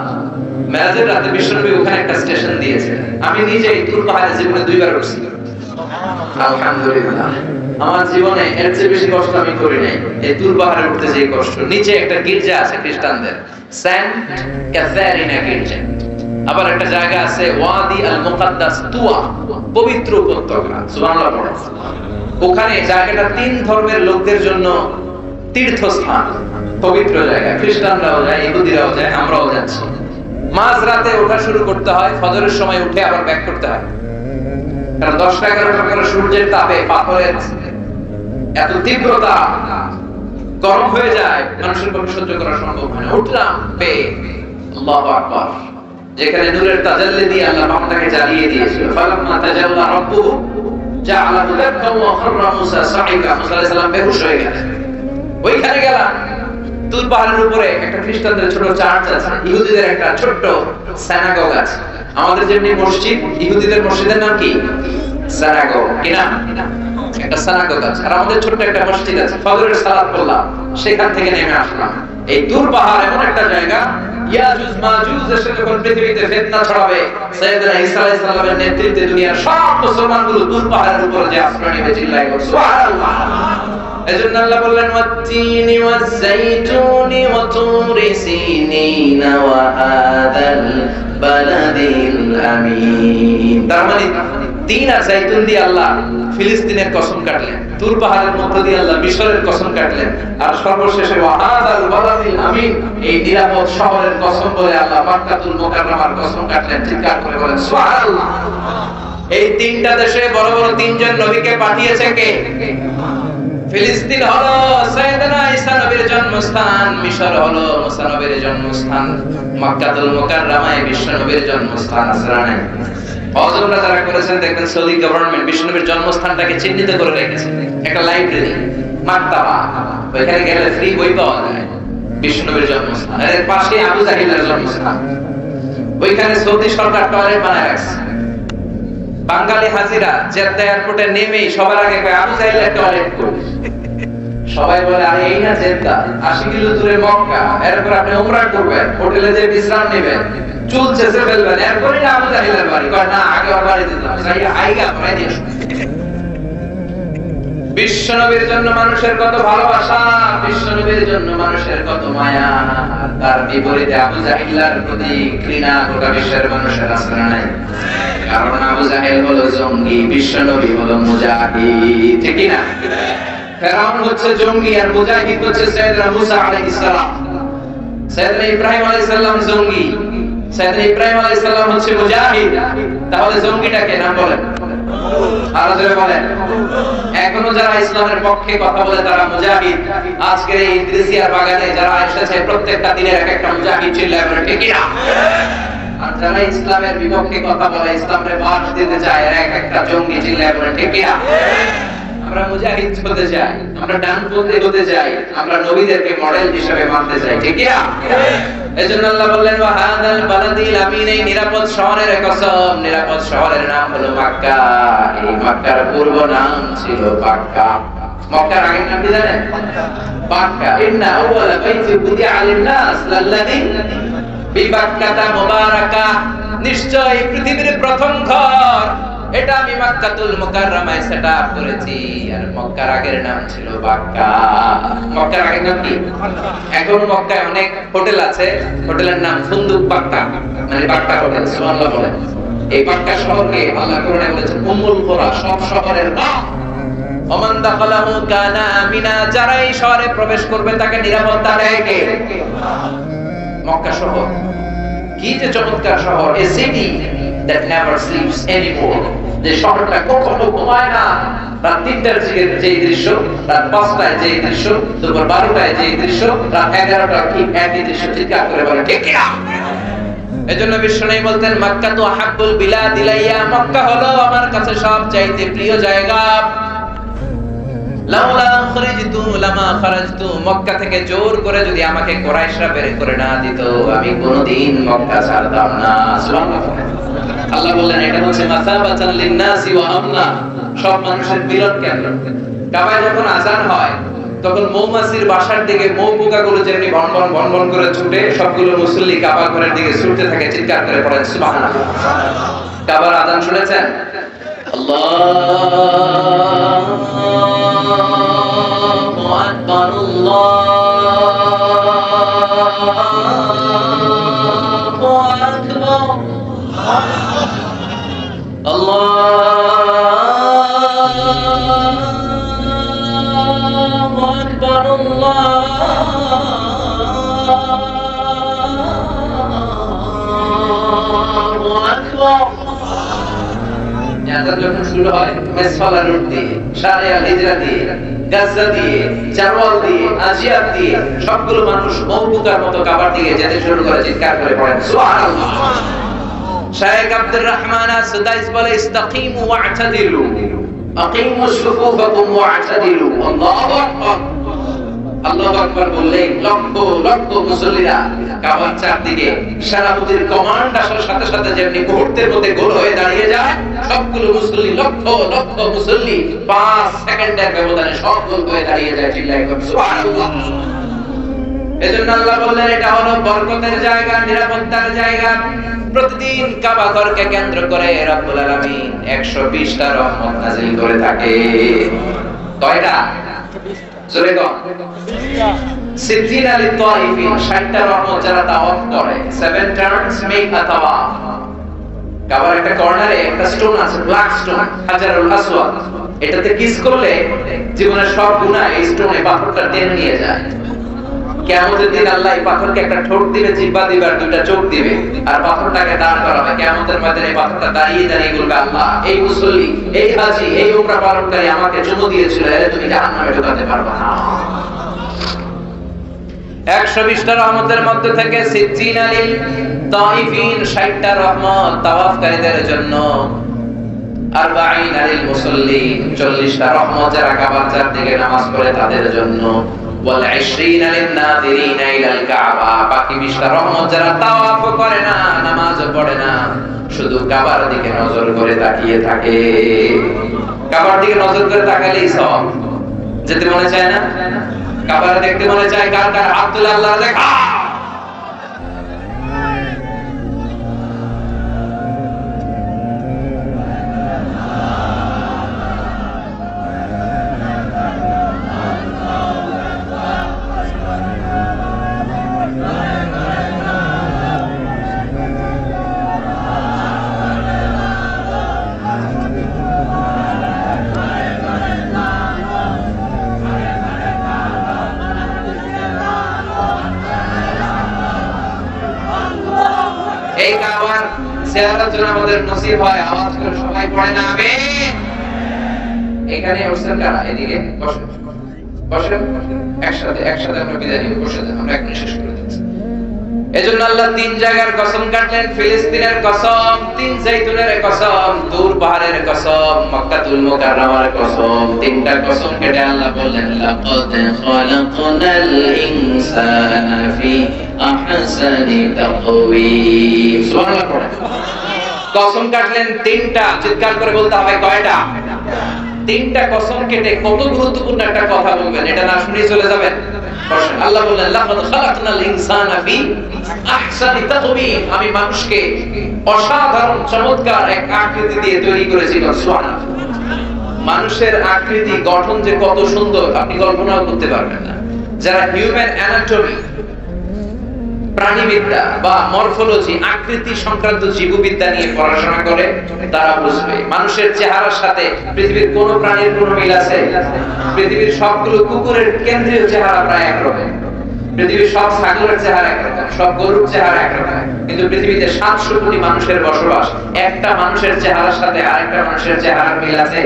A: মেরাজের রাতে বিশ্বনবী ওখানে একটা স্টেশন দিয়েছেন। আমি নিজেই তুর পাহাড়ে জীবনে 2 বার উঠছি। আলহামদুলিল্লাহ, আমার জীবনে এর চেয়ে বেশি কষ্ট আমি করি নাই। এই তুর পাহাড়ে উঠতে যে কষ্ট। নিচে একটা গির্জা আছে খ্রিস্টানদের, সেন্ট ক্যাথারিনা গির্জা। আবার একটা জায়গা আছে ওয়াদি আল মুকাদ্দাস, তুয়া, পবিত্র উপত্যকা। সুবহানাল্লাহ পড়ো। ওখানে জায়গাটা তিন ধর্মের লোকদের জন্য তীর্থস্থান, পবিত্র জায়গা। খ্রিস্টানরাও যায়, ইহুদিরাও যায়, আমরাও যাচ্ছি। মাঝরাতে ওঠা শুরু করতে হয়, ফজরের সময় উঠে আবার ব্যাক করতে হয়। কারণ 10-11টা করে সূর্যের তাপে পাথরের এত তীব্রতা, গরম হয়ে যায়, মানুষের পক্ষে সহ্য করা সম্ভব হয় না। উঠলাম পেয়ে, আল্লাহু আকবার, যেখানে নূরের তাজাল্লি দিয়ে আল্লাহ পাহাড়টাকে জ্বালিয়ে দিয়েছিল। ফালাম্মা তাজাল্লা রাব্বুহু জাআলাহু দাক্কান ওয়া খাররা মুসা সাইকা। মুসা আলাইহিস সালাম বেহুশ হয়ে গেলেন। ওইখানে গেলাম, তুর পাহাড়ের উপরে একটা খ্রিস্টানদের ছোট চার্চ আছে, ইহুদিদের একটা ছোট্ট সিনাগগ আছে। আমাদের যেমনি মসজিদ, ইহুদিদের মসজিদের নাম কি? সিনাগগ। কি নাম? একটা সিনাগগ আছে। আর আমাদের ছোট্ট একটা মসজিদ আছে। ফজরের সালাত পড়লাম, সেখান থেকে নেমে আসলাম। এই তুর পাহাড় এমন একটা জায়গা, ইয়াজুজ মাজুজ এসে যখন পৃথিবীতে ফিতনা ছড়াবে, সাইয়েদনা ঈসা আলাইহিস সালামের নেতৃত্বে দুনিয়ার সব মুসলমানগুলো তুর পাহাড়ের উপরে যে আশ্রয় নেবে, চিল্লায় বল সুবহানাল্লাহ। এজন্য আল্লাহ বললেন ওয়াত-তিনি ওয়াজ-যাইতুনি ওয়া তুরি সিনিন ওয়া হাদাল বালাদিল আমিন। তার মানে তিন আর যাইতুন দিয়ে আল্লাহ ফিলিস্তিনের কসম কাটলেন, তুর পাহাড়ের মধ্য দিয়ে আল্লাহ মিশরের কসম কাটলেন, আর সর্বশেষে ওয়া হাদাল বালাদিল আমিন, এই নিরাপদ শহরের কসম বলে আল্লাহ মক্কাতুল মুকাররমার কসম কাটলেন। চিৎকার করে বলেন সুবহানাল্লাহ। এই তিনটা দেশে বড় বড় তিনজন নবীকে পাঠিয়েছে কে? ফিলিস্তিন হলো সাইয়েদনা ঈসা নবীর জন্মস্থান, মিশর হলো মুসা নবীর জন্মস্থান, মক্কাতুল মুকাররমায় বিশ্ব নবীর জন্মস্থান। আসরানে হযরতরা যারা করেছেন দেখবেন সৌদি গভর্নমেন্ট বিশ্ব নবীর জন্মস্থানটাকে চিহ্নিত করে রেখেছে, একটা লাইব্রেরি, মাকতাবা। ওইখানে গেলে ফ্রি বই পাওয়া যায়, বিশ্ব নবীর জন্মস্থান। এর পাশে আবু জাহিলের জন্মস্থান। ওইখানে সৌদি সরকার টয়লেট বানায় রাখছে। বাঙালি হাজিরা জেদ্দা এয়ারপোর্টে নেমেই সবার আগে কয় আবু জাহিলের টয়লেট কই। সবাই বলে আরে এই না জেদ্দা, 80 কিলো দূরে মক্কা, এরপর আপনি উমরা করবেন, হোটেলে যে বিশ্রাম নেবেন, চুল চেঁচে ফেলবেন, এরপরই না আবু জাহিলের বাড়ি। কয় না, আগে ওর বাড়ি দিলাম, যাই আইগা পড়াই দিস। বিশ্ব নবীর জন্য মানুষের কত ভালোবাসা, বিশ্ব নবীর জন্য মানুষের কত মায়া, তার বিপরীতে আবু জাহিলের প্রতি ঘৃণা গোটা বিশ্বের মানুষের আছে না নাই? কারণ আবু জাহেল হলো জঙ্গি, বিশ্ব নবী হলো মুজাহিদ। ঠিক কি না? ফেরাউন হচ্ছে জঙ্গি আর মুজাহিদ হচ্ছে সাইয়েদনা মুসা আলাইহিস সালাম। সাইয়েদনা ইব্রাহিম আলাইহিস সালাম জঙ্গি, সাইয়েদনা ইব্রাহিম আলাইহিস সালাম হচ্ছে মুজাহিদ। তাহলে জঙ্গিটাকে নাম বলেন, আরো জোরে বলেন। এখনো যারা ইসলামের পক্ষে কথা বলে তারা মুজাহিদ। আজকের এই ইদ্রিসিয়ার বাগানে যারা এসেছে প্রত্যেকটা দিনের এক একটা মুজাহিদ চিল্লায় বলে ঠিক কি না? আর যারা ইসলামের বিপক্ষে কথা বলে, ইসলামের বাস দিতে চায়, এক একটা জঙ্গি চিল্লায় বলে ঠিক কি না? আমরা মুজাহিদ হতে চাই, আমরা ডানপন্থী হতে চাই, আমরা নবীদেরকে মডেল হিসেবে মানতে চাই। ঠিক কি না? এজন্য আল্লাহ বললেন ওয়া হাদাল বালাদিল আমিন, এই নিরাপদ শহরের কসম। নিরাপদ শহরের নাম হলো মক্কা। এই মক্কার পূর্ব নাম ছিল বাক্কা। মক্কার আগের নাম কি জানেন? বাক্কা। ইন্না আউওয়ালা বাইতি বুদিআ লিন-নাস লাল্লাযী বিবাক্কাতা মুবারাকা, নিশ্চয় পৃথিবীর প্রথম ঘর এটা আমি মক্কাতুল মুকাররমায় সেটআপ করেছি। আর মক্কার আগের নাম ছিল বাক্কা। মক্কার আগের নাম কি? এখন মক্কায় অনেক হোটেল আছে, হোটেলের নাম ফুন্দুক বাক্কা, মানে বাক্কা হোটেল। সুবহানাল্লাহ বলেন। এই বাক্কা শহরকে আল্লাহ কোরআনে বলেছেন উম্মুল কুরা, সব শহরের মা। ওমান দাখালাহু কানা আমিনা, যারা এই শহরে প্রবেশ করবে তাকে নিরাপত্তা দেয় কে? মক্কা শহর। কি যে চমৎকার শহর, a city that never sleeps anymore। যে শহরটা কখনো ঘুমায় না। রাত 3টার যে দৃশ্য, রাত 5টায় যে দৃশ্য, দুপুর 12টায় যে দৃশ্য, রাত 11টায় ঠিক একই দৃশ্য। চিৎকার করে বলে ঠিক কি না? এজন্য বিশ্বনবী বলতেন মক্কা তো আহাব্বুল বিলাদ ইলাইয়া, মক্কা হলো আমার কাছে সবচাইতে প্রিয় জায়গা। লাউলা খরিজতু লামা খারাজতু, মক্কা থেকে জোর করে যদি আমাকে কুরাইশরা বের করে না দিত, আমি কোনদিন মক্কা ছাড়তাম না। সুবহানাল্লাহ। আল্লাহ বললেন এটা হচ্ছে মাসাবাতান লিন-নাসি ওয়া আমনা, সব মানুষের মিলন কেন্দ্র। কাবায় যখন আযান হয় তখন মৌমাছির বাসার দিকে মৌ পোকাগুলো যেমনি ভনভন ভনভন করে ছুটে, সবগুলো মুসল্লি কাবা ঘরের দিকে ছুটতে থাকে। চিৎকার করে পড়েন সুবহানাল্লাহ। কাবার আযান শুনেছেন? আল্লাহু আকবার, আল্লাহু আকবার, আল্লাহু আকবার, আল্লাহু আকবার। আযান যখন শুরু হয় মেসফালা রোড দিয়ে, শারিয়া হিজরা দিয়ে, গাজা দিয়ে, জারওয়াল দিয়ে, আজিয়াত দিয়ে সবগুলো মানুষ মৌকুকার মতো কাবার দিকে যেতে শুরু করে, চিৎকার করে পড়েন সুবহানাল্লাহ। শায়েখ আব্দুর রহমান আস-সুদাইস বলে ইস্তাকিমু ওয়া'তাদিলু আকিমুস সুফুফাকুম ওয়া'তাদিলু। আল্লাহু আকবার, আল্লাহু আকবার বললেই লক্ষ লক্ষ মুসল্লিরা কাবার চারদিকে সেনাপতির কমান্ড আসার সাথে সাথে যেমনি মুহূর্তের মধ্যে গোল হয়ে দাঁড়িয়ে যায়, সবগুলো মুসল্লি লক্ষ লক্ষ মুসল্লি 5 সেকেন্ডের ব্যবধানে সব গোল হয়ে দাঁড়িয়ে যায়। চিল্লায় করে সুবহানাল্লাহ। এজন্য আল্লাহ বললেন এটা হলো বরকতের জায়গা, নিরাপত্তার জায়গা। প্রতিদিন কাবা ঘরকে কেন্দ্র করে রব্বুল আলামিন 120টা রহমত নাযিল করে থাকে। কয়টা? জোরে কও। 60 লিত-তাওয়াফিন, 60টা রহমত যারা তাওয়াফ করে। 7 টার্নস মেক আ তাওয়াফ। কাবার একটা কর্নারে একটা স্টোন আছে, ব্ল্যাক স্টোন, হাজারুল আসওয়াদ। এটাতে কিস করলে জীবনের সব গুনাহ এই স্টোনে পাথরটা টেনে নিয়ে যায়। কিয়ামতের দিন আল্লাহ এই পাথরকে একটা ঠোঁট দিবে, জিহ্বা দিবে আর দুইটা চোখ দিবে, আর পাথরটাকে দাঁড় করাবে। কিয়ামতের ময়দানে এই পাথরটা দাঁড়িয়ে দাঁড়িয়ে বলবে, আল্লাহ এই মুসল্লি, এই হাজী, এই উমরা পালনকারী আমাকে চুমু দিয়েছিল, এর তুমি জাহান্নামে ঢোকাতে পারবে না। 120টা রহমতের মধ্যে থেকে 60 লিল তাইফিন, 60টা রহমত তাওয়াফকারীদের জন্য। 40 লিল মুসাল্লিন, 40টা রহমত যারা কাবার চারদিকে নামাজ পড়ে তাদের জন্য। ওয়াল 20 লিন নাযিরিনা ইলাল কাবা, বাকি 20টা রহমত যারা তাওয়াফ করে না, নামাজও পড়ে না, শুধু কাবার দিকে নজর করে তাকিয়ে থাকে। কাবার দিকে নজর করে তাকালেই সওয়াব। যেতে মনে চায় না? কাবার দেখতে মনে চায়? কার কার হাত তুলে আল্লাহ দেখা। এই কাবার জিয়ারত যেন আমাদের নসিব হয়। আওয়াজ করে সবাই পড়ে না আমিন। এখানে বসেন কারা? এদিকে বসেন, বসেন একসাথে আমরা বিদায় নিব। বসে যান, আমরা এখন শেষ করে দিচ্ছি। এজন্য আল্লাহ 3 জায়গার কসম কাটলেন। ফিলিস্তিনের কসম, 3 জাইতুনের কসম, দূর পাহাড়ের কসম, মক্কাতুল মুকাররমার কসম। 3টা কসম কেটে আল্লাহ বললেন, লাকাদ খালাকনাল ইনসানা ফি আহসানি তাকওয়িম। সুবহানাল্লাহ পড়ে। কসম কাটলেন 3টা, চিৎকার করে বলতে হবে কয়টা? 3টা কসম কেটে কত গুরুত্বপূর্ণ একটা কথা বলবেন, এটা না শুনে চলে যাবেন। আল্লাহ বললেন, লাকাদ খালাকনাল ইনসানা ফি আহসানি তাকওয়িম, আমি মানুষকে অসাধারণ চমৎকার এক আকৃতি দিয়ে তৈরি করেছি। সুবহানাল্লাহ। মানুষের আকৃতি গঠন যে কত সুন্দর আপনি কল্পনাও করতে পারবেন না। যারা হিউম্যান অ্যানাটমি, প্রাণীবিদ্যা বা মরফোলজি, আকৃতি সংক্রান্ত জীববিদ্যা নিয়ে পড়াশোনা করে তারা বুঝবে মানুষের চেহারার সাথে পৃথিবীর কোন প্রাণীর কোন মিল আছে? পৃথিবীর সবগুলো কুকুরের কেন্দ্রীয় চেহারা প্রায় একরকম, পৃথিবীর সব ছাগলের চেহারা একরকম, সব গরুর চেহারা একরকম, কিন্তু পৃথিবীতে 700 কোটি মানুষের বসবাস। একটা মানুষের চেহারার সাথে আরেকটা মানুষের চেহারার মিল আছে?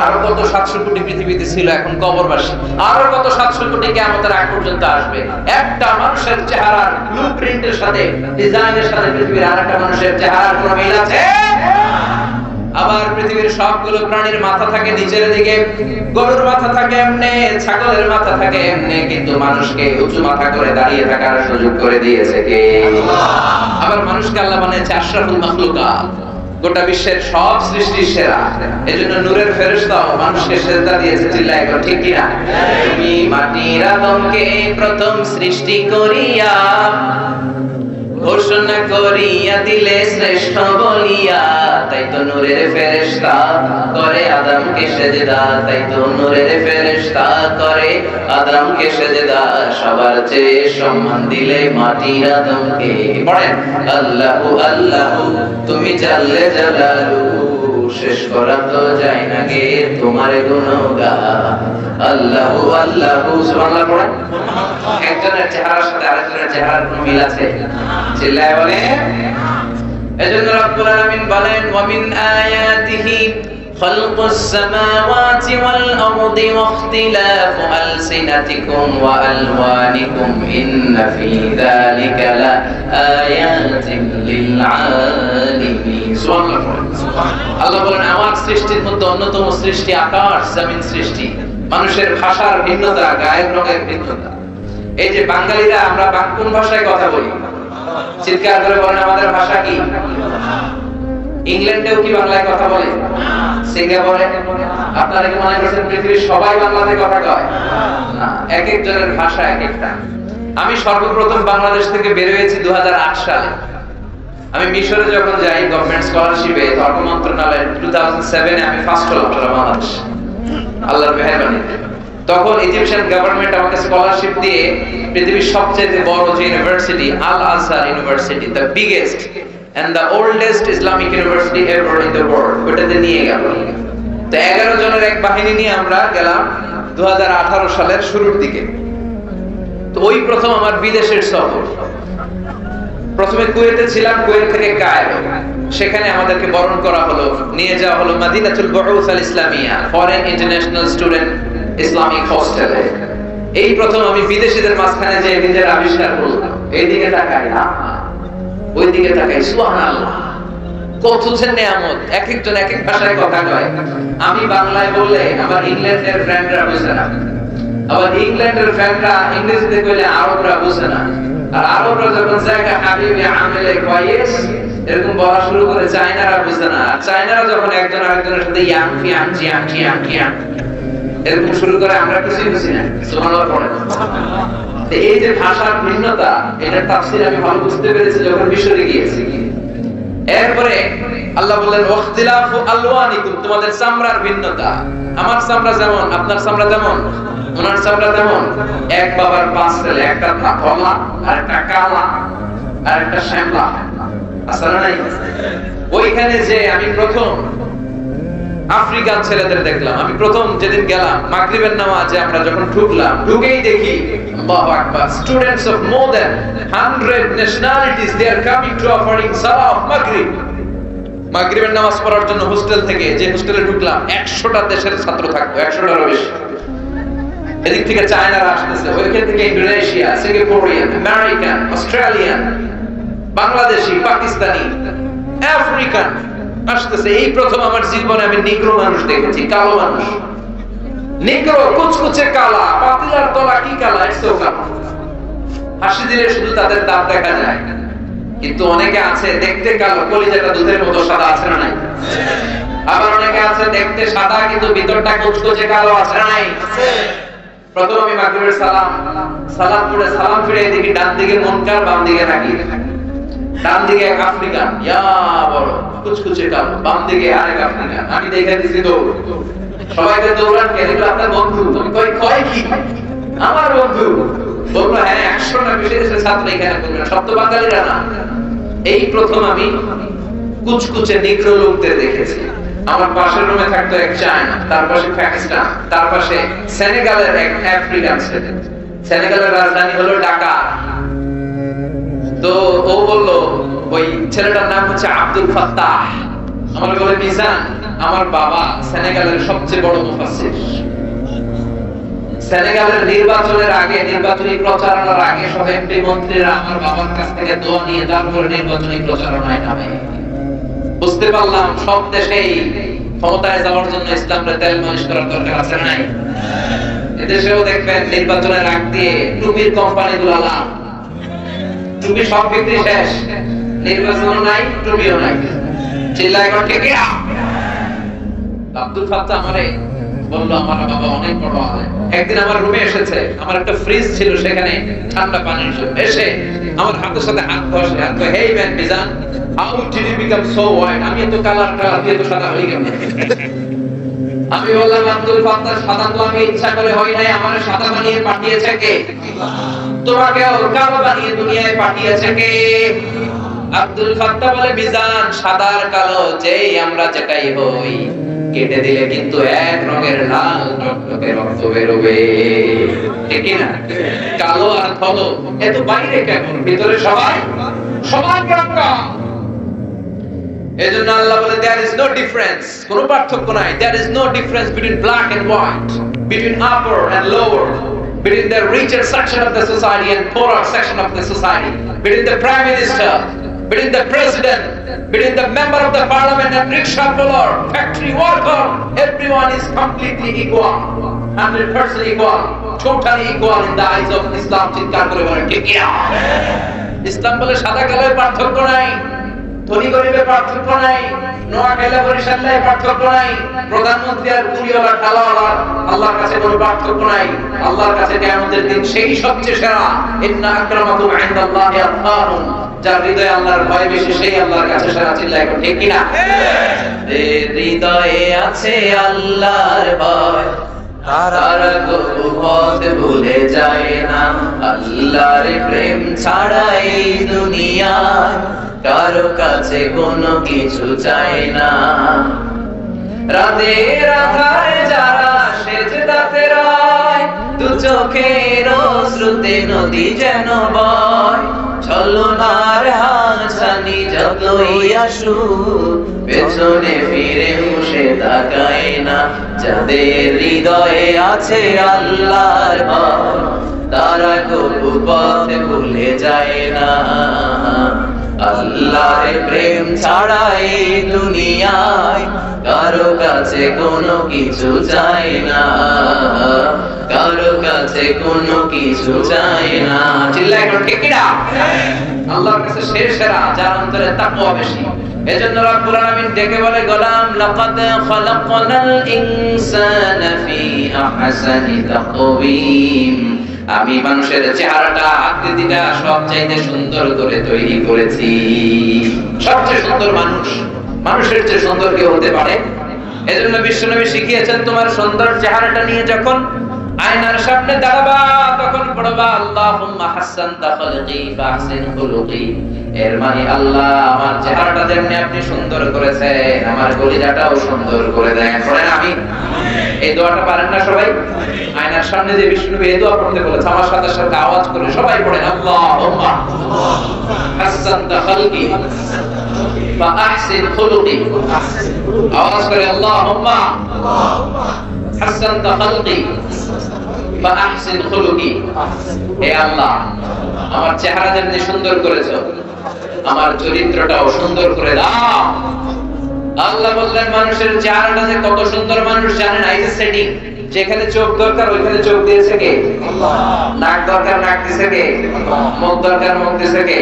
A: আরো কত 700 কোটি পৃথিবীতে ছিল, এখন কবরবাসী। আরো কত 700 কোটি কিয়ামতের আগ পর্যন্ত আসবে। একটা মানুষের চেহারার ব্লুপ্রিন্টের সাথে, ডিজাইনের সাথে পৃথিবীর আরেকটা মানুষের চেহারার কোনো মিল আছে? আবার পৃথিবীর সবগুলো প্রাণীর মাথা থাকে নিচের দিকে, গরুর মাথা থাকে এমনি, ছাগলের মাথা থাকে এমনি, কিন্তু মানুষকে উঁচু মাথা করে দাঁড়িয়ে থাকার সুযোগ করে দিয়েছে কে? আবার মানুষকে আল্লাহ বানিয়েছে আশরাফুল মাখলুকাত, গোটা বিশ্বের সব সৃষ্টির সেরা। এজন্য নূরের ফেরেশতাও মানুষকে সিজদা দিয়েছে। চিল্লায় একবার ঠিক কি না? তুমি মাটির আদমকে প্রথম সৃষ্টি করিয়া ঘোষণা করিয়া দিলে শ্রেষ্ঠ বলিয়া, তাই তো নূরের ফেরেশতা করে আদমকে সেজদা, তাই তো নূরের ফেরেশতা করে আদমকে সেজদা, সবার চেয়ে সম্মান দিলে মাটির আদমকে। পড়েন আল্লাহু আল্লাহু তুমি জাল্লে জালালুহু, শেষ করা তো যায় না গে তোমার গুণগান। আল্লাহু আল্লাহু সুবহানাল্লাহ পড়েন। একজনের চেহারার সাথে আরেকজনের চেহারার কোনো মিল আছে? চিল্লায় বলে। এজন্য রব্বুল আলামিন বলেন ওয়া মিন আয়াতিহি খালকুস সামাওয়াতি ওয়াল আরদি ওয়া ইখতিলাফু আলসিনাতিকুম ওয়া আলওয়ানিকুম ইন্না ফি যালিকা লা আয়াতিন লিল আলিমিন। সুবহানাল্লাহ। আল্লাহ বলেন আমার সৃষ্টির মধ্যে অন্যতম সৃষ্টি আকাশ জমিন সৃষ্টি। মানুষের ভাষার ভিন্নতা, গায়ের রঙের ভিন্নতা। এই যে বাঙালিরা আমরা কোন ভাষায় কথা বলি? চিৎকার করে বলেন আমাদের ভাষা কি? ইংল্যান্ডেও কি বাংলায় কথা বলে? সিঙ্গাপুরে? আপনারা কি মনে করছেন পৃথিবীর সবাই বাংলাতে কথা কয়? না, এক একজনের ভাষা এক একটা। আমি সর্বপ্রথম বাংলাদেশ থেকে বের হয়েছি 2008 সালে। আমি মিশরে যখন যাই গভর্নমেন্ট স্কলারশিপে, ধর্ম মন্ত্রণালয়ে 2007 আমি ফার্স্ট হলাম সারা বাংলাদেশ আল্লাহর মেহেরবানিতে। তখন ইজিপশিয়ান গভর্নমেন্ট আমাকে স্কলারশিপ দিয়ে পৃথিবীর সবচেয়ে বড় যে university Al Azhar university, the biggest and the oldest Islamic university ever in the world, ওটাতে নিয়ে গেল। তো 11 জনের এক বাহিনী নিয়ে আমরা গেলাম 2018 সালের শুরুর দিকে। তো ওই প্রথম আমার বিদেশের সফর। প্রথমে কুয়েতে ছিলাম, কুয়েত থেকে কায়রো, সেখানে আমাদেরকে বরণ করা হলো, নিয়ে যাওয়া হলো মাদিনাতুল বুউস আল ইসলামিয়া, ফরেন ইন্টারন্যাশনাল স্টুডেন্ট ইসলামিক হোস্টেলে। এই প্রথম আমি বিদেশিদের মাঝখানে যে নিজের আবিষ্কার করলাম, এইদিকে তাকাই না ওইদিকে তাকাই, সুবহানাল্লাহ কত যে নিয়ামত। এক একজন এক এক ভাষায় কথা কয়। আমি বাংলায় বললে আমার ইংল্যান্ডের ফ্রেন্ডরা বুঝে না, আবার ইংল্যান্ডের ফ্রেন্ডরা ইংরেজিতে কইলে আরবরা বুঝে না, আর আরবরা যখন জায়গা হাবিবি আমেলে কয়েস এরকম বলা শুরু করে চায়নারা বুঝে না, আর চায়নারা যখন একজন আরেকজনের সাথে ইয়াং ফিয়াং জিয়াং জিয়াং জিয়াং এরকম শুরু করে আমরা কিছুই বুঝি না। সুবহানাল্লাহ পড়েন। এই যে ভাষার ভিন্নতা, এটার তাফসীর আমি ভালো বুঝতে পেরেছি যখন মিশরে গিয়েছি। এরপরে আল্লাহ বললেন ওয়াখতিলাফু আলওয়ানিকুম, তোমাদের চামড়ার ভিন্নতা। আমার চামড়া যেমন আপনার চামড়া তেমন, ওনার চামড়া তেমন। এক বাবার 5 ছেলে, একটা ধলা আর একটা কালা আর একটা শ্যামলা, আসলে নাই? ওইখানে যে আমি প্রথম আফ্রিকান ছেলেদের দেখলাম। আমি প্রথম যেদিন গেলাম মাগরিবের নামাজে আমরা যখন ঢুকলাম, ঢুকেই দেখি আল্লাহু আকবার, students of more than 100 nationalities they are coming to offering সালাহ অফ মাগরিব। মাগরিবের নামাজ পড়ার জন্য হোস্টেল থেকে, যে হোস্টেলে ঢুকলাম 100টা দেশের ছাত্র থাকতো, 100টারও বেশি। এদিক থেকে চায়নারা আসতেছে, ওইখান থেকে Indonesia, Singaporean, American, Australian, Bangladeshi, Pakistani, African আসতেছে। এই প্রথম আমার জীবনে আমি নিগ্রো মানুষ দেখেছি, কালো মানুষ। নিগ্রো কুচকুচে কালা, পাতিলার তলা কি কালা, এসো কালা। হাসি দিলে শুধু তাদের দাঁত দেখা যায়, কিন্তু অনেকে আছে দেখতে কালো, কলিজাটা দুধের মতো সাদা, আছে না নাই? আবার অনেকে আছে দেখতে সাদা কিন্তু ভিতরটা কুচকুচে কালো, আছে না নাই? প্রথম আমি মাগরিবের সালাম পড়ে সালাম ফিরে দেখি ডান দিকে মুনকার, বাম দিকে নাকির। ডান দিকে এক আফ্রিকান, ইয়া বড় কুচকুচে কালো, বাম দিকে আরেক আফ্রিকান। আমি দেখে দিছি দৌড়, সবাইকে দৌড়ান কে? এগুলো আপনার বন্ধু। তুমি কয় কি? আমার বন্ধু। বললো হ্যাঁ 100টা বিশেষ ছাত্র এখানে করবে না, সব তো বাঙালিরা না। এই প্রথম আমি কুচকুচে নিগ্রো লোকদের দেখেছি। আমার পাশের রুমে থাকতো এক চায়না, তার পাশে পাকিস্তান, তার পাশে সেনেগালের এক আফ্রিকান ছেলে। সেনেগালের রাজধানী হলো ঢাকা। তো ও বললো, ওই ছেলেটার নাম হচ্ছে আব্দুল ফাত্তাহ। আমার বলে মিজান, আমার বাবা সেনেগালের সবচেয়ে বড় মুফাসসির। সেনেগালের নির্বাচনের আগে, নির্বাচনী প্রচারণার আগে সব এমপি মন্ত্রীরা আমার বাবার কাছ থেকে দোয়া নিয়ে তারপরে নির্বাচনী প্রচারণায় নামে। বুঝতে পারলাম সব দেশেই ক্ষমতায় যাওয়ার জন্য ইসলামের তেল মালিশ করার দরকার আছে নাই? এদেশেও দেখবেন নির্বাচনের আগ দিয়ে টুপির কোম্পানিগুলো লাভ, টুপি সব বিক্রি শেষ, নির্বাচনও নাই, টুপিও নাই। চিল্লায় এখন কে? আব্দুল ফাত্তাহ আমারে বললো আমার বাবা অনেক বড় আলেম। একদিন আমার রুমে এসেছে, আমার একটা ফ্রিজ ছিল, সেখানে ঠান্ডা পানি এসে আমার হাতের সাথে হাত ঘষে, আর কয়, hey man Mizan, how did you become so white? আমি এত কালার দিয়ে তো সাদা হয়ে গেলাম। আমি বললাম, আব্দুল ফাত্তাহ, সাদা তো আমি ইচ্ছা করে হই নাই, আমার সাদা বানিয়ে পাঠিয়েছে কে? তোমাকে কালো বানিয়ে দুনিয়ায় পাঠিয়েছে কে? আব্দুল ফাত্তাহ বলে, মিজান, সাদার কালো যেই আমরা যেটাই হই, কেটে দিলে কিন্তু এক রঙের লাল টকটকে রক্ত বেরোবে, ঠিক না? কালো আর কালো এত বাইরে কেমন, ভিতরে সবাই সমান রঙ। এজন্য আল্লাহ বলে, there is no difference, কোনো পার্থক্য নাই। There is no difference between black and white, between upper and lower, between the richer section of the society and poorer section of the society, between the prime minister, between the president, between the member of the parliament and rickshaw puller, factory worker. Everyone is completely equal, 100% equal, totally equal in the eyes of Islam. চিৎকার করে বলেন ঠিক কি না? ইসলাম বলে সাদা কালোর পার্থক্য নাই, ধনী গরিবের পার্থক্য নাই, নোয়াখালী বরিশালের পার্থক্য নাই, প্রধানমন্ত্রী আর কুড়িওয়ালা ঠালাওয়ালা আল্লাহর কাছে কোনো পার্থক্য নাই। আল্লাহর কাছে কিয়ামতের দিন সেই সবচেয়ে সেরা, ইন্না আকরামাকুম ইনদাল্লাহি আতকাকুম, যার হৃদয়ে আল্লাহর ভয় বেশি সেই আল্লাহর কাছে সেরা। চিল্লায় ঠিক কি না? হৃদয়ে আছে আল্লাহর ভয়, তারা কবু পথ ভুলে যায় না। আল্লাহর প্রেম ছাড়া এই দুনিয়ায় কারো কাছে কোনো কিছু চাই না। রাতের আধারে যারা সেজদাতে রয়, দু চোখের অশ্রুতে নদী যেন বয়। ছলনার হাসানি যতই আসুক, পেছনে ফিরে মুছে তাকায় না। যাদের হৃদয়ে আছে আল্লাহর ভয়, তারা কবু পথ ভুলে যায় না। আল্লাহর প্রেম ছাড়া এই দুনিয়ায় কারো কাছে কোনো কিছু চাই না, কারো কাছে কোনো কিছু চাই না। চিল্লায় ঠিক কি না? আল্লাহর কাছে সেরা, যার অন্তরে তাকওয়া বেশি। এজন্য রব্বুল আলামিন ডেকে বলে, গোলাম, লাকাদ খালাকনাল ইনসানা ফি আহসানি তাকওয়িম, আমি মানুষের চেহারাটা, আকৃতিটা সবচাইতে সুন্দর করে তৈরি করেছি। সবচেয়ে সুন্দর মানুষ, মানুষের চেয়ে সুন্দর কেউ হতে পারে? এজন্য বিশ্বনবী শিখিয়েছেন, তোমার সুন্দর চেহারাটা নিয়ে যখন আয়নার সামনে দাঁড়াবা, তখন পড়বা, আল্লাহুম্মা হাসানতা খালকি ফাহসিন খুলুকি। এর মানে, আল্লাহ, আমার চেহারাটা যেমনি আপনি সুন্দর করেছেন, আমার কলিজাটাও সুন্দর করে দেন। পড়েন আমি এই দোয়াটা পারেন না সবাই? আয়নার সামনে যে বিষ্ণুনবী এই দোয়া পড়তে বলেছে, আমার সাথে সাথে আওয়াজ করে সবাই পড়েন, আল্লাহুম্মা হাসানতা খালকি ফাহসিন খুলুকি। আওয়াজ করে, আল্লাহুম্মা হাসানতা খালকি ফাহসিন খুলুকি। হে আল্লাহ, আমার চেহারা যেমনি সুন্দর করেছো, আমার চরিত্রটাও সুন্দর করে দাও। আল্লাহ বললেন, মানুষের চেহারাটা যে কত সুন্দর মানুষ জানেন? এই যে সেটিং, যেখানে চোখ দরকার ওইখানে চোখ দিয়েছে কে? নাক দরকার নাক দিয়েছে কে? মুখ দরকার মুখ দিয়েছে কে?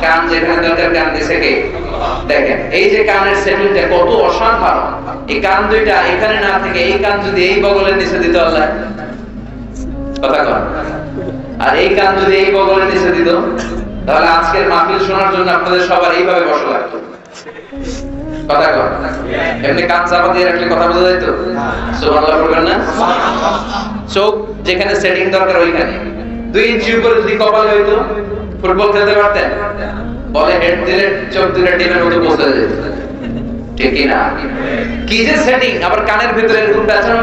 A: কান যেখানে দরকার কান দিয়েছে কে? দেখেন, এই যে কানের সেটিংটা কত অসাধারণ। এই কান দুইটা এখানে না থেকে এই কান যদি এই বগলের নিচে দিত আল্লাহ, কথা কন, আর এই কান যদি এই বগলের নিচে দিত, তাহলে আজকের মাহফিল শোনার জন্য আপনাদের সবার এইভাবে বসা লাগতো। কথা কন, এমনি কান চাপা দিয়ে রাখলে কথা বোঝা যাইতো? সুবহানাল্লাহ বলবেন না? চোখ যেখানে সেটিং দরকার ওইখানে 2 ইঞ্চি উপরে যদি কপাল হইতো, ফুটবল খেলতে পারতেন? বলে হেড দিলে চোখ দুটো টিমের মতো পৌঁছে যেত, ঠিক কি না? কি যে সেটিং! আবার কানের ভিতরে এরকম পেছনে